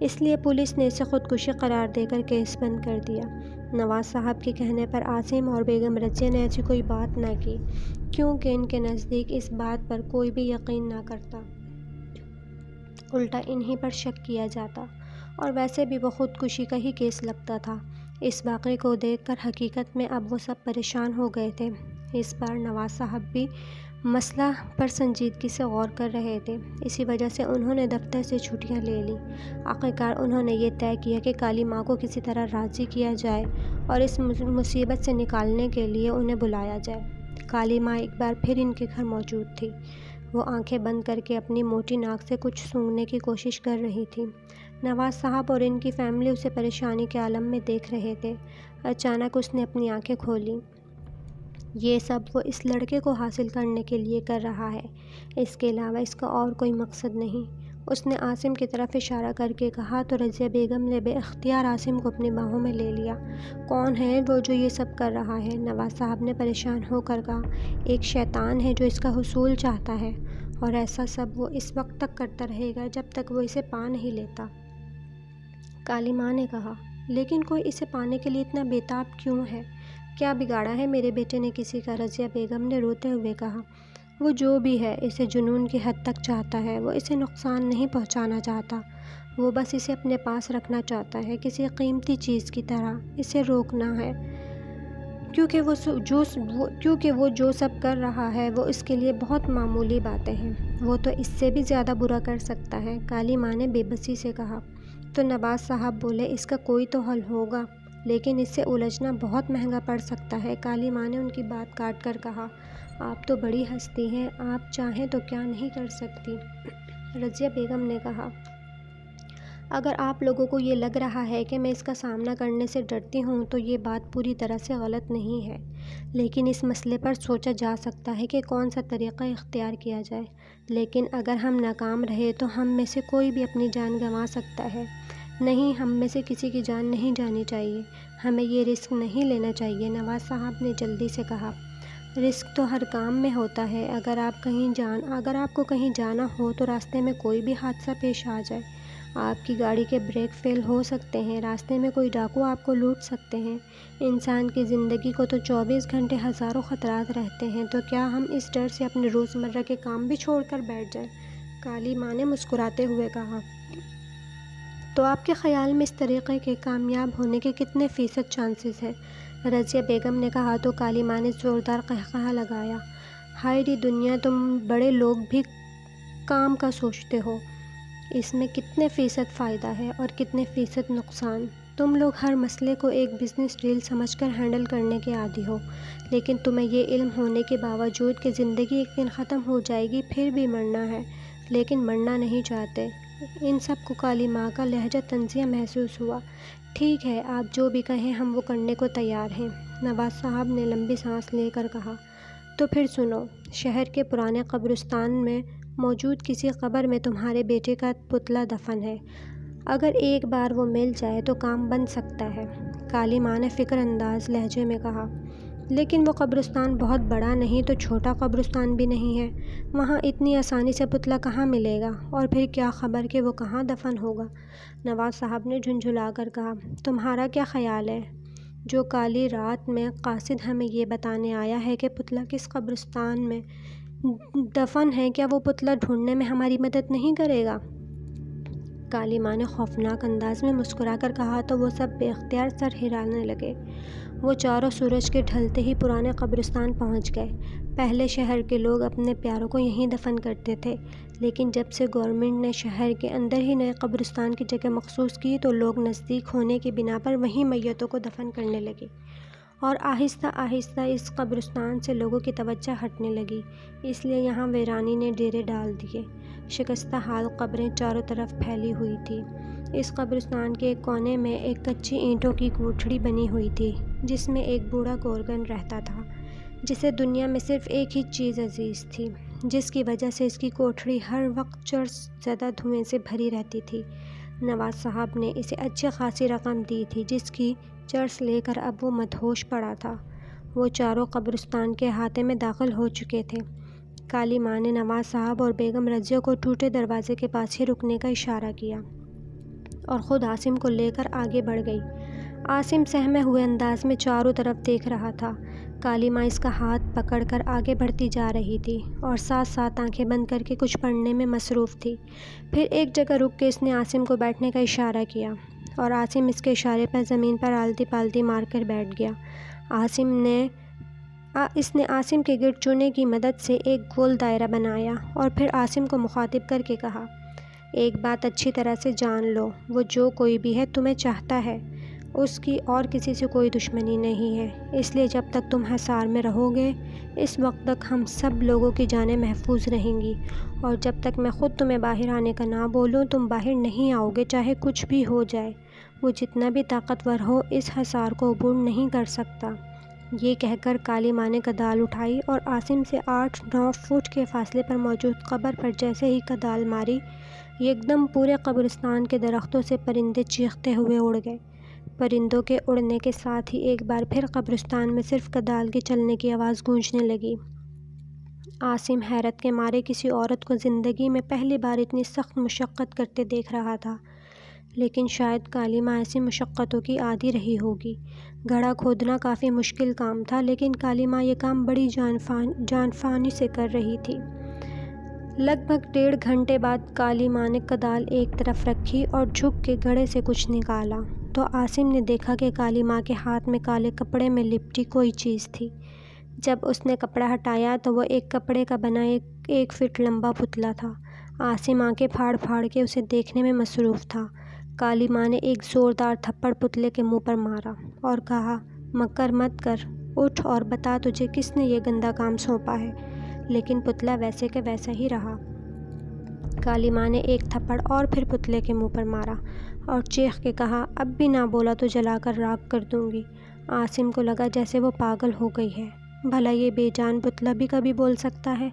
اس لیے پولیس نے اسے خودکشی قرار دے کر کیس بند کر دیا۔ نواز صاحب کے کہنے پر عاصم اور بیگم رضیہ نے ایسی کوئی بات نہ کی، کیونکہ ان کے نزدیک اس بات پر کوئی بھی یقین نہ کرتا، الٹا انہی پر شک کیا جاتا، اور ویسے بھی وہ خودکشی کا ہی کیس لگتا تھا۔ اس واقعے کو دیکھ کر حقیقت میں اب وہ سب پریشان ہو گئے تھے۔ اس بار نواز صاحب بھی مسئلہ پر سنجیدگی سے غور کر رہے تھے، اسی وجہ سے انہوں نے دفتر سے چھٹیاں لے لیں۔ آخرکار انہوں نے یہ طے کیا کہ کالی ماں کو کسی طرح راضی کیا جائے اور اس مصیبت سے نکالنے کے لیے انہیں بلایا جائے۔ کالی ماں ایک بار پھر ان کے گھر موجود تھی۔ وہ آنکھیں بند کر کے اپنی موٹی ناک سے کچھ سونگھنے کی کوشش کر رہی تھی۔ نواز صاحب اور ان کی فیملی اسے پریشانی کے عالم میں دیکھ رہے تھے۔ اچانک اس نے اپنی آنکھیں کھولیں۔ یہ سب وہ اس لڑکے کو حاصل کرنے کے لیے کر رہا ہے، اس کے علاوہ اس کا اور کوئی مقصد نہیں۔ اس نے عاصم کی طرف اشارہ کر کے کہا تو رضیہ بیگم نے بے اختیار عاصم کو اپنی باہوں میں لے لیا۔ کون ہے وہ جو یہ سب کر رہا ہے؟ نواز صاحب نے پریشان ہو کر کہا، ایک شیطان ہے جو اس کا حصول چاہتا ہے، اور ایسا سب وہ اس وقت تک کرتا رہے گا جب تک وہ اسے پا نہیں لیتا۔ کالی ماں نے کہا، لیکن کوئی اسے پانے کے لیے اتنا بے تاب کیوں ہے؟ کیا بگاڑا ہے میرے بیٹے نے کسی کا؟ رضیہ بیگم نے روتے ہوئے کہا، وہ جو بھی ہے اسے جنون کی حد تک چاہتا ہے۔ وہ اسے نقصان نہیں پہنچانا چاہتا، وہ بس اسے اپنے پاس رکھنا چاہتا ہے، کسی قیمتی چیز کی طرح۔ اسے روکنا ہے، کیونکہ وہ جو سب کر رہا ہے وہ اس کے لیے بہت معمولی باتیں ہیں، وہ تو اس سے بھی زیادہ برا کر سکتا ہے۔ کالی ماں نے بے بسی سے کہا۔ تو نواز صاحب بولے، اس کا کوئی تو حل ہوگا، لیکن اس سے الجھنا بہت مہنگا پڑ سکتا ہے۔ کالی ماں نے ان کی بات کاٹ کر کہا، آپ تو بڑی ہستی ہیں، آپ چاہیں تو کیا نہیں کر سکتی؟ رضیہ بیگم نے کہا، اگر آپ لوگوں کو یہ لگ رہا ہے کہ میں اس کا سامنا کرنے سے ڈرتی ہوں تو یہ بات پوری طرح سے غلط نہیں ہے، لیکن اس مسئلے پر سوچا جا سکتا ہے کہ کون سا طریقہ اختیار کیا جائے۔ لیکن اگر ہم ناکام رہے تو ہم میں سے کوئی بھی اپنی جان گنوا سکتا ہے۔ نہیں، ہم میں سے کسی کی جان نہیں جانی چاہیے، ہمیں یہ رسک نہیں لینا چاہیے۔ نواز صاحب نے جلدی سے کہا، رسک تو ہر کام میں ہوتا ہے، اگر آپ کو کہیں جانا ہو تو راستے میں کوئی بھی حادثہ پیش آ جائے، آپ کی گاڑی کے بریک فیل ہو سکتے ہیں، راستے میں کوئی ڈاکو آپ کو لوٹ سکتے ہیں، انسان کی زندگی کو تو 24 گھنٹے ہزاروں خطرات رہتے ہیں، تو کیا ہم اس ڈر سے اپنے روزمرہ کے کام بھی چھوڑ کر بیٹھ جائیں؟ کالی ماں نے مسکراتے ہوئے کہا، تو آپ کے خیال میں اس طریقے کے کامیاب ہونے کے کتنے فیصد چانسز ہیں؟ رضیہ بیگم نے کہا تو کالی ماں نے زوردار قہقہہ لگایا، ہائے ری دنیا، تم بڑے لوگ بھی کام کا سوچتے ہو، اس میں کتنے فیصد فائدہ ہے اور کتنے فیصد نقصان؟ تم لوگ ہر مسئلے کو ایک بزنس ڈیل سمجھ کر ہینڈل کرنے کے عادی ہو، لیکن تمہیں یہ علم ہونے کے باوجود کہ زندگی ایک دن ختم ہو جائے گی پھر بھی مرنا ہے، لیکن مرنا نہیں چاہتے۔ ان سب کو کالی ماں کا لہجہ طنزیہ محسوس ہوا۔ ٹھیک ہے، آپ جو بھی کہیں ہم وہ کرنے کو تیار ہیں، نواز صاحب نے لمبی سانس لے کر کہا۔ تو پھر سنو، شہر کے پرانے قبرستان میں موجود کسی قبر میں تمہارے بیٹے کا پتلا دفن ہے۔ اگر ایک بار وہ مل جائے تو کام بن سکتا ہے، کالی ماں نے فکر انداز لہجے میں کہا۔ لیکن وہ قبرستان بہت بڑا نہیں تو چھوٹا قبرستان بھی نہیں ہے، وہاں اتنی آسانی سے پتلا کہاں ملے گا، اور پھر کیا خبر کہ وہ کہاں دفن ہوگا، نواز صاحب نے جھنجھلا کر کہا۔ تمہارا کیا خیال ہے؟ جو کالی رات میں قاصد ہمیں یہ بتانے آیا ہے کہ پتلا کس قبرستان میں دفن ہے، کیا وہ پتلا ڈھونڈنے میں ہماری مدد نہیں کرے گا؟ کالی ماں نے خوفناک انداز میں مسکرا کر کہا تو وہ سب بے اختیار سر ہلانے لگے۔ وہ چاروں سورج کے ڈھلتے ہی پرانے قبرستان پہنچ گئے۔ پہلے شہر کے لوگ اپنے پیاروں کو یہیں دفن کرتے تھے، لیکن جب سے گورنمنٹ نے شہر کے اندر ہی نئے قبرستان کی جگہ مخصوص کی تو لوگ نزدیک ہونے کی بنا پر وہیں میتوں کو دفن کرنے لگے، اور آہستہ آہستہ اس قبرستان سے لوگوں کی توجہ ہٹنے لگی، اس لیے یہاں ویرانی نے ڈیرے ڈال دیے۔ شکستہ حال قبریں چاروں طرف پھیلی ہوئی تھیں۔ اس قبرستان کے ایک کونے میں ایک کچی اینٹوں کی کوٹھڑی بنی ہوئی تھی، جس میں ایک بوڑھا گورگن رہتا تھا، جسے دنیا میں صرف ایک ہی چیز عزیز تھی، جس کی وجہ سے اس کی کوٹھڑی ہر وقت چرس زدہ دھوئیں سے بھری رہتی تھی۔ نواز صاحب نے اسے اچھی خاصی رقم دی تھی، جس کی چرس لے کر اب وہ مدہوش پڑا تھا۔ وہ چاروں قبرستان کے احاطے میں داخل ہو چکے تھے۔ کالی ماں نے نواز صاحب اور بیگم رضیہ کو ٹوٹے دروازے کے پاس ہی رکنے کا اشارہ کیا، اور خود عاصم کو لے کر آگے بڑھ گئی۔ عاصم سہمے ہوئے انداز میں چاروں طرف دیکھ رہا تھا۔ کالی ماں اس کا ہاتھ پکڑ کر آگے بڑھتی جا رہی تھی اور ساتھ ساتھ آنکھیں بند کر کے کچھ پڑھنے میں مصروف تھی۔ پھر ایک جگہ رک کے اس نے عاصم کو بیٹھنے کا اشارہ کیا، اور عاصم اس کے اشارے پر زمین پر آلتی پالتی مار کر بیٹھ گیا۔ اس نے عاصم کے گرد چونے کی مدد سے ایک گول دائرہ بنایا اور پھر عاصم کو مخاطب کر کے کہا، ایک بات اچھی طرح سے جان لو، وہ جو کوئی بھی ہے تمہیں چاہتا ہے، اس کی اور کسی سے کوئی دشمنی نہیں ہے، اس لیے جب تک تم حصار میں رہو گے اس وقت تک ہم سب لوگوں کی جانیں محفوظ رہیں گی، اور جب تک میں خود تمہیں باہر آنے کا نہ بولوں تم باہر نہیں آؤ گے، چاہے کچھ بھی ہو جائے۔ وہ جتنا بھی طاقتور ہو اس حصار کو عبور نہیں کر سکتا۔ یہ کہہ کر کالی ماں نے کدال اٹھائی اور عاصم سے 8-9 فٹ کے فاصلے پر موجود قبر پر جیسے ہی کدال ماری، یکدم پورے قبرستان کے درختوں سے پرندے چیختے ہوئے اڑ گئے۔ پرندوں کے اڑنے کے ساتھ ہی ایک بار پھر قبرستان میں صرف کدال کے چلنے کی آواز گونجنے لگی۔ عاصم حیرت کے مارے کسی عورت کو زندگی میں پہلی بار اتنی سخت مشقت کرتے دیکھ رہا تھا، لیکن شاید کالی ماں ایسی مشقتوں کی عادی رہی ہوگی۔ گڑھا کھودنا کافی مشکل کام تھا، لیکن کالی ماں یہ کام بڑی جان فانی سے کر رہی تھی۔ لگ بھگ 1.5 گھنٹے بعد کالی ماں نے کدال ایک طرف رکھی اور جھک کے گڑھے سے کچھ نکالا تو عاصم نے دیکھا کہ کالی ماں کے ہاتھ میں کالے کپڑے میں لپٹی کوئی چیز تھی۔ جب اس نے کپڑا ہٹایا تو وہ ایک کپڑے کا بنا 1 فٹ لمبا پتلا تھا۔ عاصم آنکھیں پھاڑ پھاڑ کے اسے دیکھنے میں مصروف تھا۔ کالی ماں نے ایک زوردار تھپڑ پتلے کے منہ پر مارا اور کہا، مکر مت کر، اٹھ اور بتا تجھے کس نے یہ گندا کام سونپا ہے۔ لیکن پتلا ویسے کہ ویسا ہی رہا۔ کالی ماں نے ایک تھپڑ اور پھر پتلے کے منہ پر مارا اور چیخ کے کہا، اب بھی نہ بولا تو جلا کر راکھ کر دوں گی۔ عاصم کو لگا جیسے وہ پاگل ہو گئی ہے، بھلا یہ بے جان پتلا بھی کبھی بول سکتا ہے؟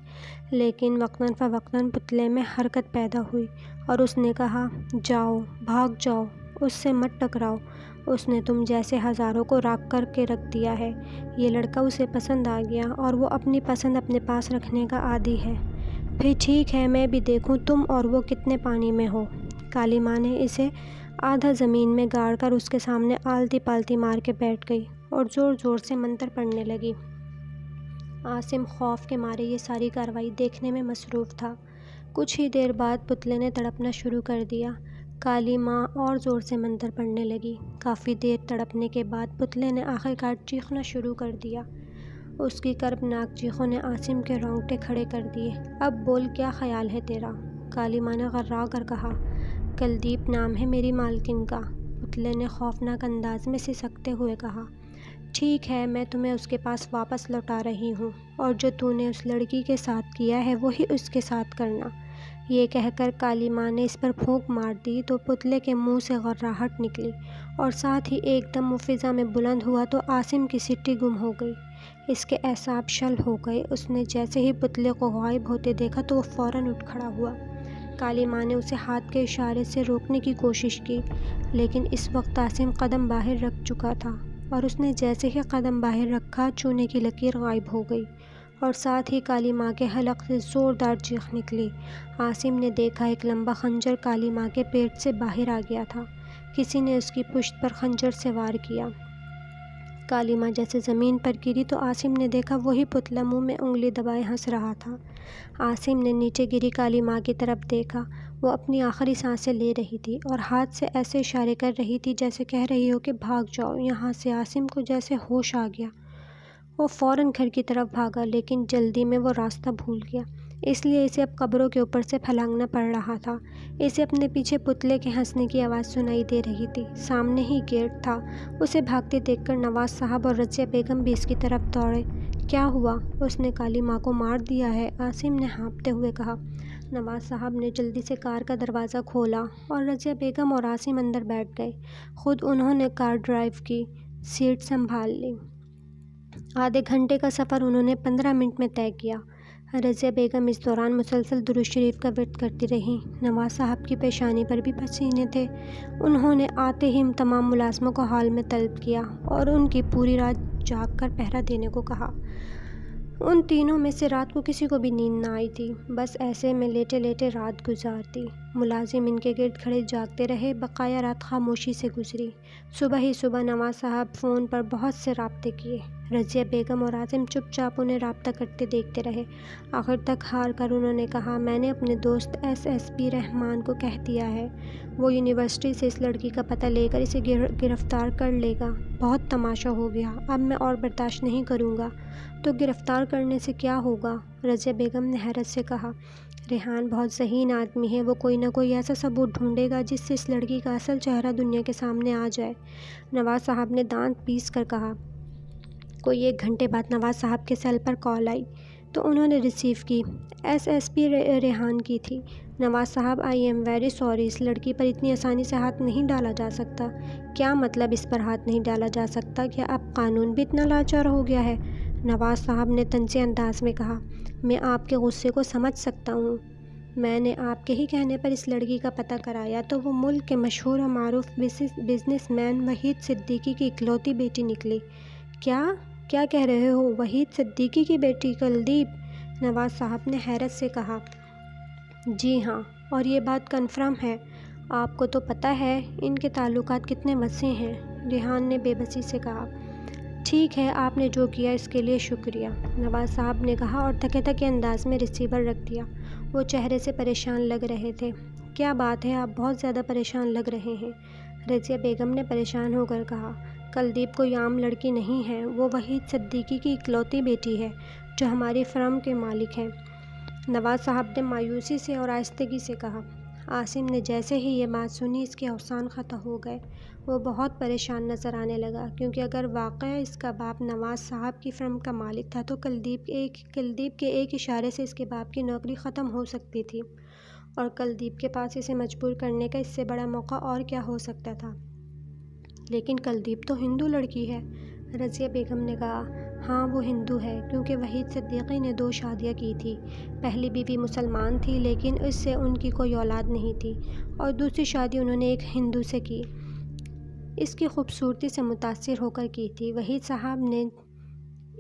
لیکن وقتاً فوقتاً پتلے میں حرکت پیدا ہوئی اور اس نے کہا، جاؤ، بھاگ جاؤ، اس سے مت ٹکراؤ، اس نے تم جیسے ہزاروں کو راکھ کر کے رکھ دیا ہے۔ یہ لڑکا اسے پسند آ گیا اور وہ اپنی پسند اپنے پاس رکھنے کا عادی ہے۔ پھر ٹھیک ہے، میں بھی دیکھوں تم اور وہ کتنے پانی میں ہو۔ کالی ماں نے اسے آدھا زمین میں گاڑ کر اس کے سامنے آلتی پالتی مار کے بیٹھ گئی اور زور زور سے منتر پڑھنے لگی۔ عاصم خوف کے مارے یہ ساری کارروائی دیکھنے میں مصروف تھا۔ کچھ ہی دیر بعد پتلے نے تڑپنا شروع کر دیا۔ کالی ماں اور زور سے منتر پڑھنے لگی۔ کافی دیر تڑپنے کے بعد پتلے نے آخرکار چیخنا شروع کر دیا۔ اس کی کربناک چیخوں نے عاصم کے رونگٹے کھڑے کر دیے۔ اب بول، کیا خیال ہے تیرا؟ کالی ماں نے غرا کر کہا، کلدیپ نام ہے میری مالکن کا۔ پتلے نے خوفناک انداز میں سسکتے ہوئے کہا۔ ٹھیک ہے، میں تمہیں اس کے پاس واپس لوٹا رہی ہوں، اور جو تو نے اس لڑکی کے ساتھ کیا ہے وہی اس کے ساتھ کرنا۔ یہ کہہ کر کالی ماں نے اس پر پھونک مار دی تو پتلے کے منہ سے غراہٹ نکلی، اور ساتھ ہی ایک دم وہ فضا میں بلند ہوا تو عاصم کی سٹی گم ہو گئی۔ اس کے اعصاب شل ہو گئے۔ اس نے جیسے ہی پتلے کو غائب ہوتے دیکھا تو وہ فوراً اٹھ کھڑا ہوا۔ کالی ماں نے اسے ہاتھ کے اشارے سے روکنے کی کوشش کی، لیکن اس وقت عاصم قدم باہر رکھ چکا تھا، اور اس نے جیسے ہی قدم باہر رکھا چونے کی لکیر غائب ہو گئی، اور ساتھ ہی کالی ماں کے حلق سے زوردار چیخ نکلی۔ عاصم نے دیکھا ایک لمبا خنجر کالی ماں کے پیٹ سے باہر آ گیا تھا۔ کسی نے اس کی پشت پر خنجر سے وار کیا۔ کالی ماں جیسے زمین پر گری تو عاصم نے دیکھا وہی پتلا منہ میں انگلی دبائے ہنس رہا تھا۔ عاصم نے نیچے گری کالی ماں کی طرف دیکھا۔ وہ اپنی آخری سانسیں لے رہی تھی اور ہاتھ سے ایسے اشارے کر رہی تھی جیسے کہہ رہی ہو کہ بھاگ جاؤ یہاں سے۔ عاصم کو جیسے ہوش آ گیا۔ وہ فوراً گھر کی طرف بھاگا، لیکن جلدی میں وہ راستہ بھول گیا، اس لیے اسے اب قبروں کے اوپر سے پھلانگنا پڑ رہا تھا۔ اسے اپنے پیچھے پتلے کے ہنسنے کی آواز سنائی دے رہی تھی۔ سامنے ہی گیٹ تھا۔ اسے بھاگتے دیکھ کر نواز صاحب اور رضیہ بیگم بھی اس کی طرف دوڑے۔ کیا ہوا؟ اس نے کالی ماں کو مار دیا ہے، عاصم نے ہانپتے ہوئے کہا۔ نواز صاحب نے جلدی سے کار کا دروازہ کھولا اور رضیہ بیگم اور عاصم اندر بیٹھ گئے۔ خود انہوں نے کار ڈرائیو کی سیٹ سنبھال لی۔ آدھے گھنٹے کا سفر انہوں نے 15 منٹ میں طے کیا۔ رضیہ بیگم اس دوران مسلسل درود شریف کا ورد کرتی رہیں۔ نواز صاحب کی پیشانی پر بھی پسینے تھے۔ انہوں نے آتے ہی تمام ملازموں کو ہال میں طلب کیا اور ان کی پوری رات جاگ کر پہرا دینے کو کہا۔ ان تینوں میں سے رات کو کسی کو بھی نیند نہ آئی تھی، بس ایسے میں لیٹے لیٹے رات گزارتی۔ ملازم ان کے گرد کھڑے جاگتے رہے۔ بقایا رات خاموشی سے گزری۔ صبح ہی صبح نواز صاحب فون پر بہت سے رابطے کیے۔ رضیہ بیگم اور عاصم چپ چاپ انہیں رابطہ کرتے دیکھتے رہے۔ آخر تک ہار کر انہوں نے کہا، میں نے اپنے دوست SSP رحمان کو کہہ دیا ہے، وہ یونیورسٹی سے اس لڑکی کا پتہ لے کر اسے گرفتار کر لے گا۔ بہت تماشا ہو گیا، اب میں اور برداشت نہیں کروں گا۔ تو گرفتار کرنے سے کیا ہوگا؟ رضیہ بیگم نے حیرت سے کہا۔ ریحان بہت ذہین آدمی ہے، وہ کوئی نہ کوئی ایسا ثبوت ڈھونڈے گا جس سے اس لڑکی کا اصل چہرہ دنیا کے سامنے آ جائے، نواز صاحب نے دانت پیس کر کہا۔ کوئی 1 گھنٹے بعد نواز صاحب کے سیل پر کال آئی تو انہوں نے ریسیو کی۔ SSP ریحان کی تھی۔ نواز صاحب، I am very sorry، اس لڑکی پر اتنی آسانی سے ہاتھ نہیں ڈالا جا سکتا۔ کیا مطلب اس پر ہاتھ نہیں ڈالا جا سکتا؟ کیا اب قانون بھی اتنا لاچار ہو گیا ہے؟ نواز صاحب نے طنزیہ انداز میں کہا۔ میں آپ کے غصے کو سمجھ سکتا ہوں۔ میں نے آپ کے ہی کہنے پر اس لڑکی کا پتہ کرایا تو وہ ملک کے مشہور و معروف بزنس مین وحید صدیقی کی اکلوتی بیٹی نکلی۔ کیا کہہ رہے ہو؟ وحید صدیقی کی بیٹی کلدیپ؟ نواز صاحب نے حیرت سے کہا۔ جی ہاں، اور یہ بات کنفرم ہے۔ آپ کو تو پتہ ہے ان کے تعلقات کتنے وسیع ہیں، ریحان نے بے بسی سے کہا۔ ٹھیک ہے، آپ نے جو کیا اس کے لیے شکریہ، نواز صاحب نے کہا اور تھکے تھکے انداز میں ریسیور رکھ دیا۔ وہ چہرے سے پریشان لگ رہے تھے۔ کیا بات ہے، آپ بہت زیادہ پریشان لگ رہے ہیں، رضیہ بیگم نے پریشان ہو کر کہا۔ کلدیپ کوئی عام لڑکی نہیں ہے، وہ وحید صدیقی کی اکلوتی بیٹی ہے جو ہماری فرم کے مالک ہیں، نواز صاحب نے مایوسی سے اور آہستگی سے کہا۔ عاصم نے جیسے ہی یہ بات سنی اس کے اوسان ختم ہو گئے۔ وہ بہت پریشان نظر آنے لگا، کیونکہ اگر واقعہ اس کا باپ نواز صاحب کی فرم کا مالک تھا تو کلدیپ کے ایک اشارے سے اس کے باپ کی نوکری ختم ہو سکتی تھی، اور کلدیپ کے پاس اسے مجبور کرنے کا اس سے بڑا موقع اور کیا ہو سکتا تھا؟ لیکن کلدیپ تو ہندو لڑکی ہے، رضیہ بیگم نے کہا۔ ہاں، وہ ہندو ہے، کیونکہ وحید صدیقی نے 2 شادیاں کی تھی۔ پہلی بیوی مسلمان تھی لیکن اس سے ان کی کوئی اولاد نہیں تھی، اور دوسری شادی انہوں نے ایک ہندو سے کی۔ اس کی خوبصورتی سے متاثر ہو کر کی تھی۔ وحید صاحب نے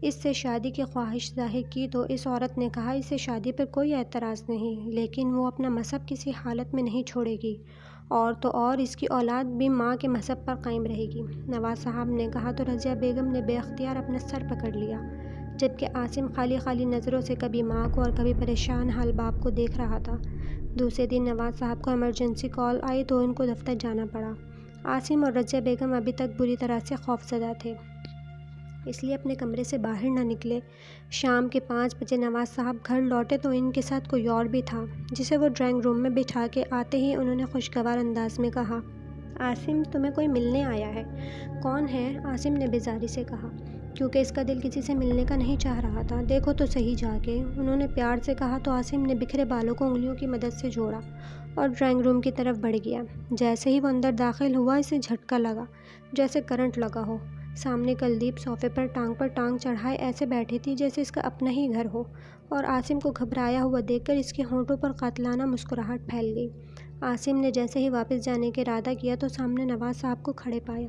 اس سے شادی کی خواہش ظاہر کی تو اس عورت نے کہا اسے شادی پر کوئی اعتراض نہیں، لیکن وہ اپنا مذہب کسی حالت میں نہیں چھوڑے گی، اور تو اور اس کی اولاد بھی ماں کے مذہب پر قائم رہے گی، نواز صاحب نے کہا تو رضیہ بیگم نے بے اختیار اپنا سر پکڑ لیا، جبکہ عاصم خالی خالی نظروں سے کبھی ماں کو اور کبھی پریشان حال باپ کو دیکھ رہا تھا۔ دوسرے دن نواز صاحب کو ایمرجنسی کال آئی تو ان کو دفتر جانا پڑا۔ عاصم اور رضیہ بیگم ابھی تک بری طرح سے خوفزدہ تھے، اس لیے اپنے کمرے سے باہر نہ نکلے۔ شام کے 5 بجے نواز صاحب گھر لوٹے تو ان کے ساتھ کوئی اور بھی تھا، جسے وہ ڈرائنگ روم میں بٹھا کے آتے ہی انہوں نے خوشگوار انداز میں کہا، عاصم تمہیں کوئی ملنے آیا ہے۔ کون ہے؟ عاصم نے بیزاری سے کہا، کیونکہ اس کا دل کسی سے ملنے کا نہیں چاہ رہا تھا۔ دیکھو تو صحیح جا کے، انہوں نے پیار سے کہا تو عاصم نے بکھرے بالوں کو انگلیوں کی مدد سے جوڑا اور ڈرائنگ روم کی طرف بڑھ گیا۔ جیسے ہی وہ اندر داخل ہوا اسے جھٹکا لگا جیسے کرنٹ لگا ہو۔ سامنے کلدیپ صوفے پر ٹانگ چڑھائے ایسے بیٹھی تھی جیسے اس کا اپنا ہی گھر ہو، اور عاصم کو گھبرایا ہوا دیکھ کر اس کے ہونٹوں پر قاتلانہ مسکراہٹ پھیل گئی۔ عاصم نے جیسے ہی واپس جانے کا ارادہ کیا تو سامنے نواز صاحب کو کھڑے پایا۔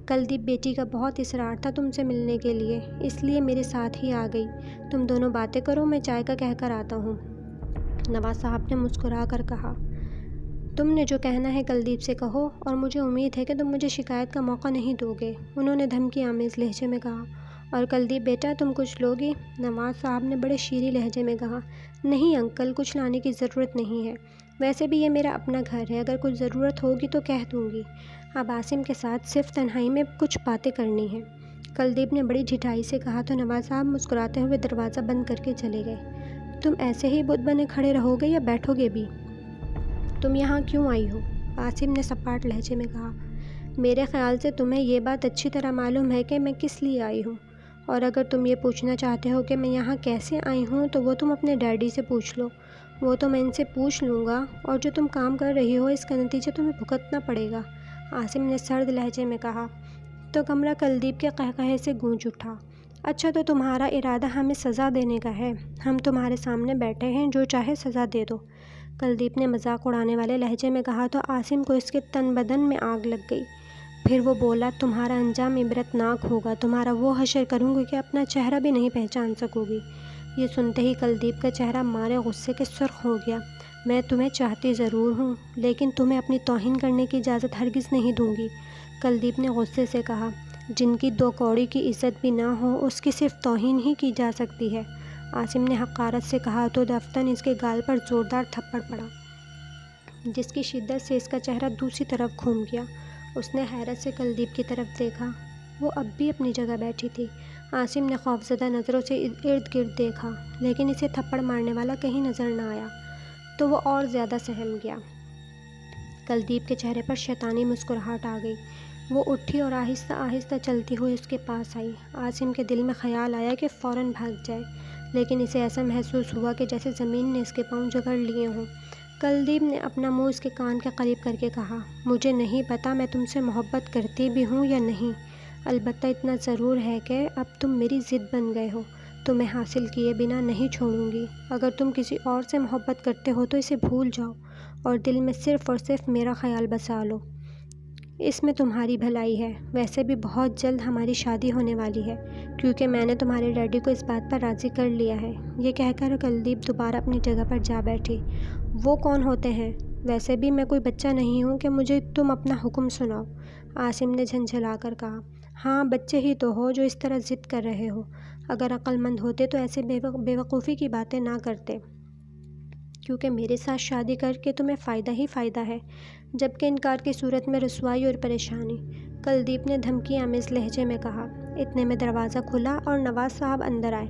کلدیپ بیٹی کا بہت اصرار تھا تم سے ملنے کے لیے، اس لیے میرے ساتھ ہی آ گئی۔ تم دونوں باتیں کرو، میں چائے کا کہہ کر آتا ہوں، نواز صاحب نے مسکرا کر کہا۔ تم نے جو کہنا ہے کلدیپ سے کہو، اور مجھے امید ہے کہ تم مجھے شکایت کا موقع نہیں دو گے، انہوں نے دھمکی آمیز لہجے میں کہا۔ اور کلدیپ بیٹا تم کچھ لوگی؟ نواز صاحب نے بڑے شیریں لہجے میں کہا۔ نہیں انکل، کچھ لانے کی ضرورت نہیں ہے، ویسے بھی یہ میرا اپنا گھر ہے، اگر کچھ ضرورت ہوگی تو کہہ دوں گی۔ اب عاصم کے ساتھ صرف تنہائی میں کچھ باتیں کرنی ہیں، کلدیپ نے بڑی ڈھٹائی سے کہا تو نواز صاحب مسکراتے ہوئے دروازہ بند کر کے چلے گئے۔ تم ایسے ہی بت بنے کھڑے رہو گے یا بیٹھو گے بھی؟ تم یہاں کیوں آئی ہو؟ عاصم نے سپاٹ لہجے میں کہا۔ میرے خیال سے تمہیں یہ بات اچھی طرح معلوم ہے کہ میں کس لیے آئی ہوں، اور اگر تم یہ پوچھنا چاہتے ہو کہ میں یہاں کیسے آئی ہوں تو وہ تم اپنے ڈیڈی سے پوچھ لو، وہ تو میں ان سے پوچھ لوں گا، اور جو تم کام کر رہی ہو اس کا نتیجہ تمہیں بھگتنا پڑے گا، عاصم نے سرد لہجے میں کہا۔ تو کمرہ کلدیپ کے قہقہے سے گونج اٹھا۔ اچھا تو تمہارا ارادہ ہمیں سزا دینے کا ہے؟ ہم تمہارے سامنے بیٹھے ہیں، جو چاہے سزا دے دو، کلدیپ نے مذاق اڑانے والے لہجے میں کہا تو عاصم کو اس کے تن بدن میں آگ لگ گئی۔ پھر وہ بولا، تمہارا انجام عبرتناک ہوگا، تمہارا وہ حشر کروں گی کہ اپنا چہرہ بھی نہیں پہچان سکو گی۔ یہ سنتے ہی کلدیپ کا چہرہ مارے غصے کے سرخ ہو گیا۔ میں تمہیں چاہتی ضرور ہوں، لیکن تمہیں اپنی توہین کرنے کی اجازت ہرگز نہیں دوں گی، کلدیپ نے غصے سے کہا۔ جن کی دو کوڑی کی عزت بھی نہ ہو اس کی صرف توہین ہی کی جا سکتی ہے، عاصم نے حقارت سے کہا تو دفتن اس کے گال پر زوردار تھپڑ پڑا، جس کی شدت سے اس کا چہرہ دوسری طرف گھوم گیا۔ اس نے حیرت سے کلدیپ کی طرف دیکھا، وہ اب بھی اپنی جگہ بیٹھی تھی۔ عاصم نے خوفزدہ نظروں سے ارد گرد دیکھا، لیکن اسے تھپڑ مارنے والا کہیں نظر نہ آیا، تو وہ اور زیادہ سہم گیا۔ کلدیپ کے چہرے پر شیطانی مسکراہٹ آ گئی۔ وہ اٹھی اور آہستہ آہستہ چلتی ہوئی اس کے پاس آئی۔ عاصم کے دل میں خیال آیا کہ فوراً بھاگ جائے، لیکن اسے ایسا محسوس ہوا کہ جیسے زمین نے اس کے پاؤں جکڑ لیے ہوں۔ کلدیپ نے اپنا منہ اس کے کان کے قریب کر کے کہا، مجھے نہیں پتا میں تم سے محبت کرتی بھی ہوں یا نہیں، البتہ اتنا ضرور ہے کہ اب تم میری ضد بن گئے ہو، تمہیں حاصل کیے بنا نہیں چھوڑوں گی۔ اگر تم کسی اور سے محبت کرتے ہو تو اسے بھول جاؤ اور دل میں صرف اور صرف میرا خیال بسا لو، اس میں تمہاری بھلائی ہے۔ ویسے بھی بہت جلد ہماری شادی ہونے والی ہے، کیونکہ میں نے تمہارے ڈیڈی کو اس بات پر راضی کر لیا ہے۔ یہ کہہ کر کلدیپ دوبارہ اپنی جگہ پر جا بیٹھی۔ وہ کون ہوتے ہیں؟ ویسے بھی میں کوئی بچہ نہیں ہوں کہ مجھے تم اپنا حکم سناؤ، عاصم نے جھنجھلا کر کہا۔ ہاں بچے ہی تو ہو جو اس طرح ضد کر رہے ہو، اگر عقل مند ہوتے تو ایسے بے وقوفی کی باتیں نہ کرتے، کیونکہ میرے ساتھ شادی کر کے تمہیں فائدہ ہی فائدہ ہے، جبکہ انکار کی صورت میں رسوائی اور پریشانی، کلدیپ نے دھمکی آمیز لہجے میں کہا۔ اتنے میں دروازہ کھلا اور نواز صاحب اندر آئے۔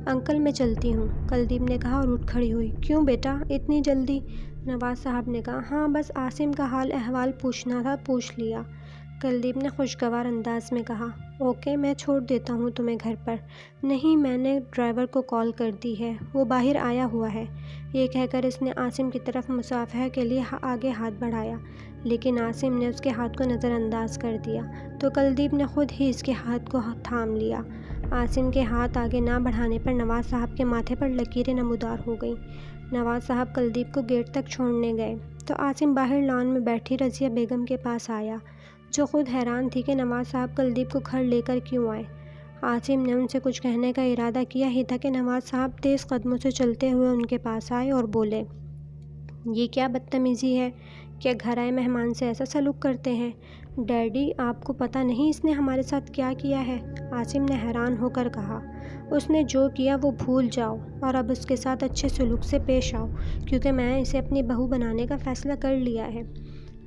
انکل میں چلتی ہوں، کلدیپ نے کہا اور اٹھ کھڑی ہوئی۔ کیوں بیٹا اتنی جلدی؟ نواز صاحب نے کہا۔ ہاں بس عاصم کا حال احوال پوچھنا تھا، پوچھ لیا، کلدیپ نے خوشگوار انداز میں کہا۔ اوکے میں چھوڑ دیتا ہوں تمہیں گھر پر۔ نہیں میں نے ڈرائیور کو کال کر دی ہے، وہ باہر آیا ہوا ہے، یہ کہہ کر اس نے عاصم کی طرف مصافحہ کے لیے آگے ہاتھ بڑھایا، لیکن عاصم نے اس کے ہاتھ کو نظر انداز کر دیا تو کلدیپ نے خود ہی اس کے ہاتھ کو تھام لیا۔ عاصم کے ہاتھ آگے نہ بڑھانے پر نواز صاحب کے ماتھے پر لکیریں نمودار ہو گئیں۔ نواز صاحب کلدیپ کو گیٹ تک چھوڑنے گئے تو عاصم باہر لان میں بیٹھی رضیہ بیگم کے پاس آیا، جو خود حیران تھی کہ نواز صاحب کلدیپ کو گھر لے کر کیوں آئے۔ عاصم نے ان سے کچھ کہنے کا ارادہ کیا ہی تھا کہ نواز صاحب تیز قدموں سے چلتے ہوئے ان کے پاس آئے اور بولے، یہ کیا بدتمیزی ہے، کیا گھر آئے مہمان سے ایسا سلوک کرتے ہیں؟ ڈیڈی آپ کو پتہ نہیں اس نے ہمارے ساتھ کیا کیا ہے؟ عاصم نے حیران ہو کر کہا۔ اس نے جو کیا وہ بھول جاؤ اور اب اس کے ساتھ اچھے سلوک سے پیش آؤ، کیونکہ میں اسے اپنی بہو بنانے کا فیصلہ کر لیا ہے،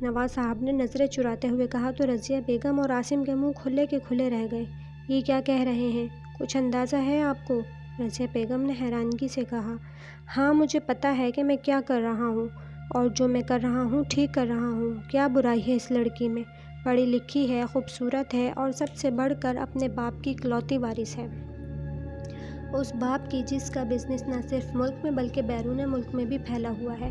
نواز صاحب نے نظریں چراتے ہوئے کہا تو رضیہ بیگم اور عاصم کے منہ کھلے کے کھلے رہ گئے۔ یہ کیا کہہ رہے ہیں، کچھ اندازہ ہے آپ کو؟ رضیہ بیگم نے حیرانگی سے کہا۔ ہاں مجھے پتہ ہے کہ میں کیا کر رہا ہوں، اور جو میں کر رہا ہوں ٹھیک کر رہا ہوں۔ کیا برائی ہے اس لڑکی میں؟ پڑھی لکھی ہے، خوبصورت ہے اور سب سے بڑھ کر اپنے باپ کی اکلوتی وارث ہے، اس باپ کی جس کا بزنس نہ صرف ملک میں بلکہ بیرون ملک میں بھی پھیلا ہوا ہے۔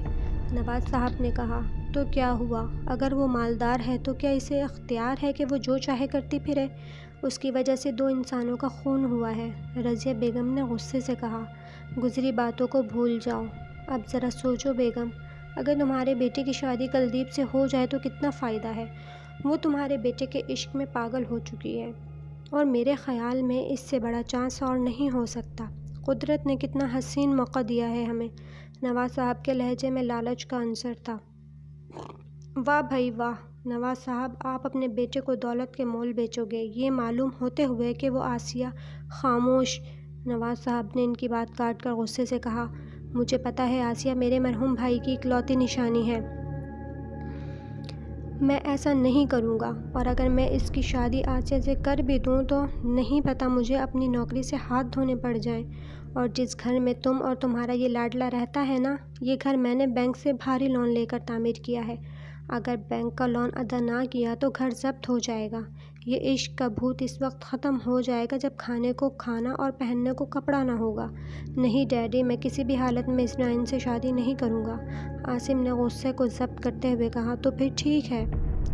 نواز صاحب نے کہا، تو کیا ہوا؟ اگر وہ مالدار ہے تو کیا اسے اختیار ہے کہ وہ جو چاہے کرتی پھرے؟ اس کی وجہ سے 2 انسانوں کا خون ہوا ہے۔ رضیہ بیگم نے غصے سے کہا، گزری باتوں کو بھول جاؤ، اب ذرا سوچو بیگم، اگر تمہارے بیٹے کی شادی کلدیپ سے ہو جائے تو کتنا فائدہ ہے؟ وہ تمہارے بیٹے کے عشق میں پاگل ہو چکی ہے اور میرے خیال میں اس سے بڑا چانس اور نہیں ہو سکتا۔ قدرت نے کتنا حسین موقع دیا ہے ہمیں۔ نواز صاحب کے لہجے میں لالچ کا عنصر تھا۔ واہ بھائی واہ، نواز صاحب آپ اپنے بیٹے کو دولت کے مول بیچو گے، یہ معلوم ہوتے ہوئے کہ وہ آسیہ۔ خاموش! نواز صاحب نے ان کی بات کاٹ کر غصے سے کہا، مجھے پتہ ہے آسیہ میرے مرحوم بھائی کی اکلوتی نشانی ہے، میں ایسا نہیں کروں گا، اور اگر میں اس کی شادی آسیہ سے کر بھی دوں تو نہیں پتہ مجھے اپنی نوکری سے ہاتھ دھونے پڑ جائیں۔ اور جس گھر میں تم اور تمہارا یہ لاڈلا رہتا ہے نا، یہ گھر میں نے بینک سے بھاری لون لے کر تعمیر کیا ہے، اگر بینک کا لون ادا نہ کیا تو گھر ضبط ہو جائے گا۔ یہ عشق کا بھوت اس وقت ختم ہو جائے گا جب کھانے کو کھانا اور پہننے کو کپڑا نہ ہوگا۔ نہیں ڈیڈی، میں کسی بھی حالت میں اسنائن سے شادی نہیں کروں گا۔ عاصم نے غصے کو ضبط کرتے ہوئے کہا، تو پھر ٹھیک ہے،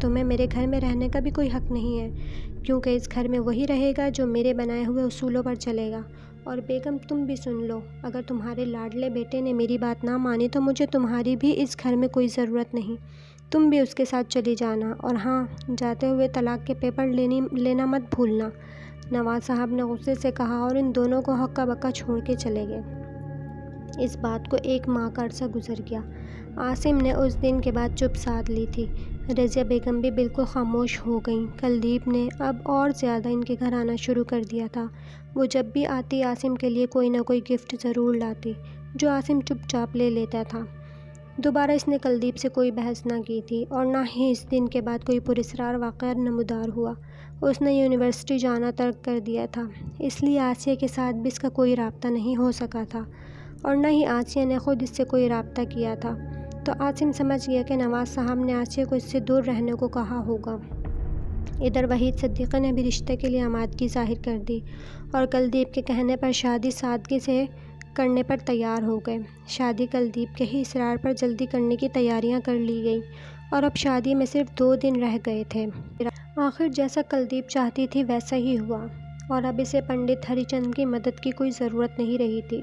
تمہیں میرے گھر میں رہنے کا بھی کوئی حق نہیں ہے، کیونکہ اس گھر میں وہی رہے گا جو میرے بنائے ہوئے اصولوں پر چلے گا۔ اور بیگم تم بھی سن لو، اگر تمہارے لاڈلے بیٹے نے میری بات نہ مانی تو مجھے تمہاری بھی اس گھر میں کوئی ضرورت نہیں، تم بھی اس کے ساتھ چلی جانا، اور ہاں، جاتے ہوئے طلاق کے پیپر لینا مت بھولنا۔ نواز صاحب نے غصے سے کہا اور ان دونوں کو ہکا بکا چھوڑ کے چلے گئے۔ اس بات کو 1 ماہ کا عرصہ گزر گیا۔ عاصم نے اس دن کے بعد چپ سادھ لی تھی۔ رضیہ بیگم بھی بالکل خاموش ہو گئیں۔ کلدیپ نے اب اور زیادہ ان کے گھر آنا شروع کر دیا تھا۔ وہ جب بھی آتی عاصم کے لیے کوئی نہ کوئی گفٹ ضرور لاتی، جو عاصم چپ چاپ لے لیتا تھا۔ دوبارہ اس نے کلدیپ سے کوئی بحث نہ کی تھی اور نہ ہی اس دن کے بعد کوئی پراسرار واقعہ نمودار ہوا۔ اس نے یونیورسٹی جانا ترک کر دیا تھا، اس لیے آسیہ کے ساتھ بھی اس کا کوئی رابطہ نہیں ہو سکا تھا، اور نہ ہی آسیہ نے خود اس سے کوئی رابطہ کیا تھا۔ تو عاصم سمجھ گیا کہ نواز صاحب نے آسیہ کو اس سے دور رہنے کو کہا ہوگا۔ ادھر وحید صدیقی نے بھی رشتے کے لیے آمادگی ظاہر کر دی اور کلدیپ کے کہنے پر شادی سادگی سے کرنے پر تیار ہو گئے۔ شادی کلدیپ کے ہی اصرار پر جلدی کرنے کی تیاریاں کر لی گئیں اور اب شادی میں صرف 2 دن رہ گئے تھے۔ آخر جیسا کلدیپ چاہتی تھی ویسا ہی ہوا، اور اب اسے پنڈت ہری چند کی مدد کی کوئی ضرورت نہیں رہی تھی۔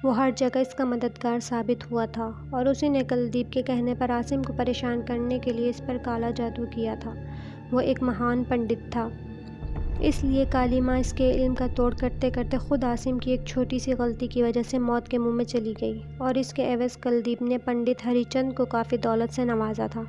وہ ہر جگہ اس کا مددگار ثابت ہوا تھا، اور اسی نے کلدیپ کے کہنے پر عاصم کو پریشان کرنے کے لیے اس پر کالا جادو کیا تھا۔ وہ ایک مہان پنڈت تھا، اس لیے کالی ماں اس کے علم کا توڑ کرتے کرتے خود عاصم کی ایک چھوٹی سی غلطی کی وجہ سے موت کے منہ میں چلی گئی، اور اس کے عوض کلدیپ نے پنڈت ہری چند کو کافی دولت سے نوازا تھا۔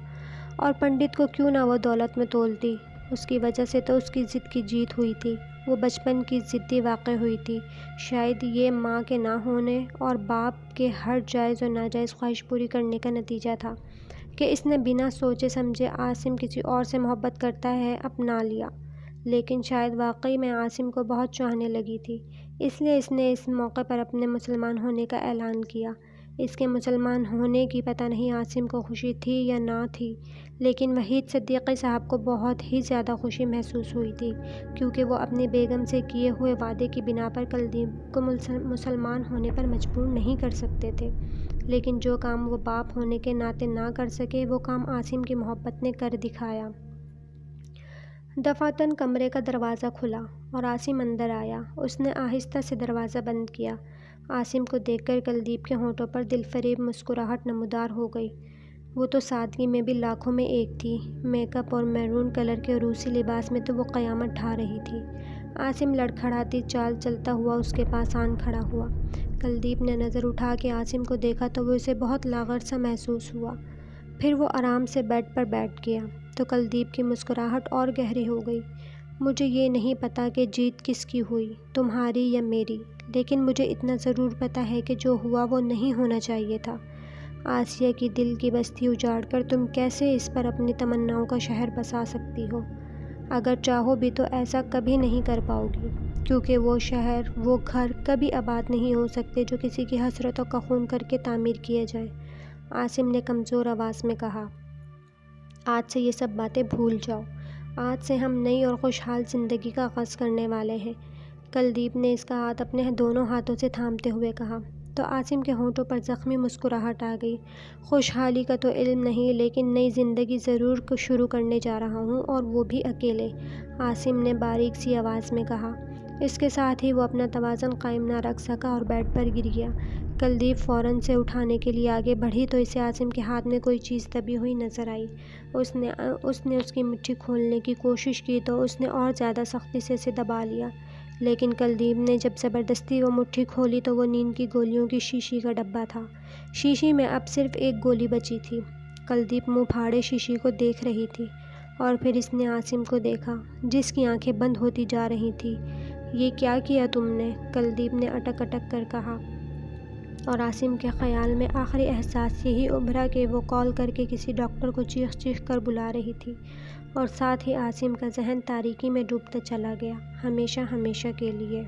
اور پنڈت کو کیوں نہ وہ دولت میں تولتی، اس کی وجہ سے تو اس کی ضد کی جیت ہوئی تھی۔ وہ بچپن کی ضدی واقع ہوئی تھی، شاید یہ ماں کے نہ ہونے اور باپ کے ہر جائز و ناجائز خواہش پوری کرنے کا نتیجہ تھا کہ اس نے بنا سوچے سمجھے عاصم کسی اور سے محبت کرتا ہے اپنا لیا، لیکن شاید واقعی میں عاصم کو بہت چاہنے لگی تھی، اس لیے اس نے اس موقع پر اپنے مسلمان ہونے کا اعلان کیا۔ اس کے مسلمان ہونے کی پتہ نہیں عاصم کو خوشی تھی یا نہ تھی، لیکن وحید صدیقی صاحب کو بہت ہی زیادہ خوشی محسوس ہوئی تھی، کیونکہ وہ اپنی بیگم سے کیے ہوئے وعدے کی بنا پر کلدیپ کو مسلمان ہونے پر مجبور نہیں کر سکتے تھے، لیکن جو کام وہ باپ ہونے کے ناطے نہ کر سکے وہ کام عاصم کی محبت نے کر دکھایا۔ دفعتاً کمرے کا دروازہ کھلا اور عاصم اندر آیا۔ اس نے آہستہ سے دروازہ بند کیا۔ عاصم کو دیکھ کر کلدیپ کے ہونٹوں پر دل فریب مسکراہٹ نمودار ہو گئی۔ وہ تو سادگی میں بھی لاکھوں میں ایک تھی، میک اپ اور میرون کلر کے روسی لباس میں تو وہ قیامت ڈھا رہی تھی۔ عاصم لڑکھڑاتی چال چلتا ہوا اس کے پاس آن کھڑا ہوا۔ کلدیپ نے نظر اٹھا کے عاصم کو دیکھا تو وہ اسے بہت لاغر سا محسوس ہوا، پھر وہ آرام سے بیڈ پر بیٹھ گیا تو کلدیپ کی مسکراہٹ اور گہری ہو گئی۔ مجھے یہ نہیں پتا کہ جیت کس کی ہوئی، تمہاری یا میری، لیکن مجھے اتنا ضرور پتا ہے کہ جو ہوا وہ نہیں ہونا چاہیے تھا۔ آسیہ کی دل کی بستی اجاڑ کر تم کیسے اس پر اپنی تمناؤں کا شہر بسا سکتی ہو؟ اگر چاہو بھی تو ایسا کبھی نہیں کر پاؤ گی، کیونکہ وہ شہر، وہ گھر کبھی آباد نہیں ہو سکتے جو کسی کی حسرتوں کا خون کر کے تعمیر کیے جائے۔ عاصم نے کمزور آواز میں کہا۔ آج سے یہ سب باتیں بھول جاؤ۔ آج سے ہم نئی اور خوشحال زندگی کا آغاز کرنے والے ہیں۔ کلدیپ نے اس کا ہاتھ اپنے دونوں ہاتھوں سے تھامتے ہوئے کہا تو عاصم کے ہونٹوں پر زخمی مسکراہٹ آ گئی۔ خوشحالی کا تو علم نہیں، لیکن نئی زندگی ضرور شروع کرنے جا رہا ہوں، اور وہ بھی اکیلے، عاصم نے باریک سی آواز میں کہا۔ اس کے ساتھ ہی وہ اپنا توازن قائم نہ رکھ سکا اور بیڈ پر گر گیا۔ کلدیپ فوراً سے اٹھانے کے لیے آگے بڑھی تو اسے عاصم کے ہاتھ میں کوئی چیز دبی ہوئی نظر آئی۔ اس نے اس کی مٹھی کھولنے کی کوشش کی تو اس نے اور زیادہ سختی سے اسے دبا لیا، لیکن کلدیپ نے جب زبردستی وہ مٹھی کھولی تو وہ نیند کی گولیوں کی شیشی کا ڈبہ تھا۔ شیشی میں اب صرف ایک گولی بچی تھی۔ کلدیپ منہ پھاڑے شیشی کو دیکھ رہی تھی، اور پھر اس نے عاصم کو دیکھا جس کی آنکھیں بند ہوتی جا رہی تھیں۔ یہ کیا کیا تم نے؟ کلدیپ نے اٹک اٹک کر کہا، اور عاصم کے خیال میں آخری احساس یہی ابھرا کہ وہ کال کر کے کسی ڈاکٹر کو چیخ چیخ کر بلا رہی تھی، اور ساتھ ہی عاصم کا ذہن تاریکی میں ڈوبتا چلا گیا، ہمیشہ ہمیشہ کے لیے۔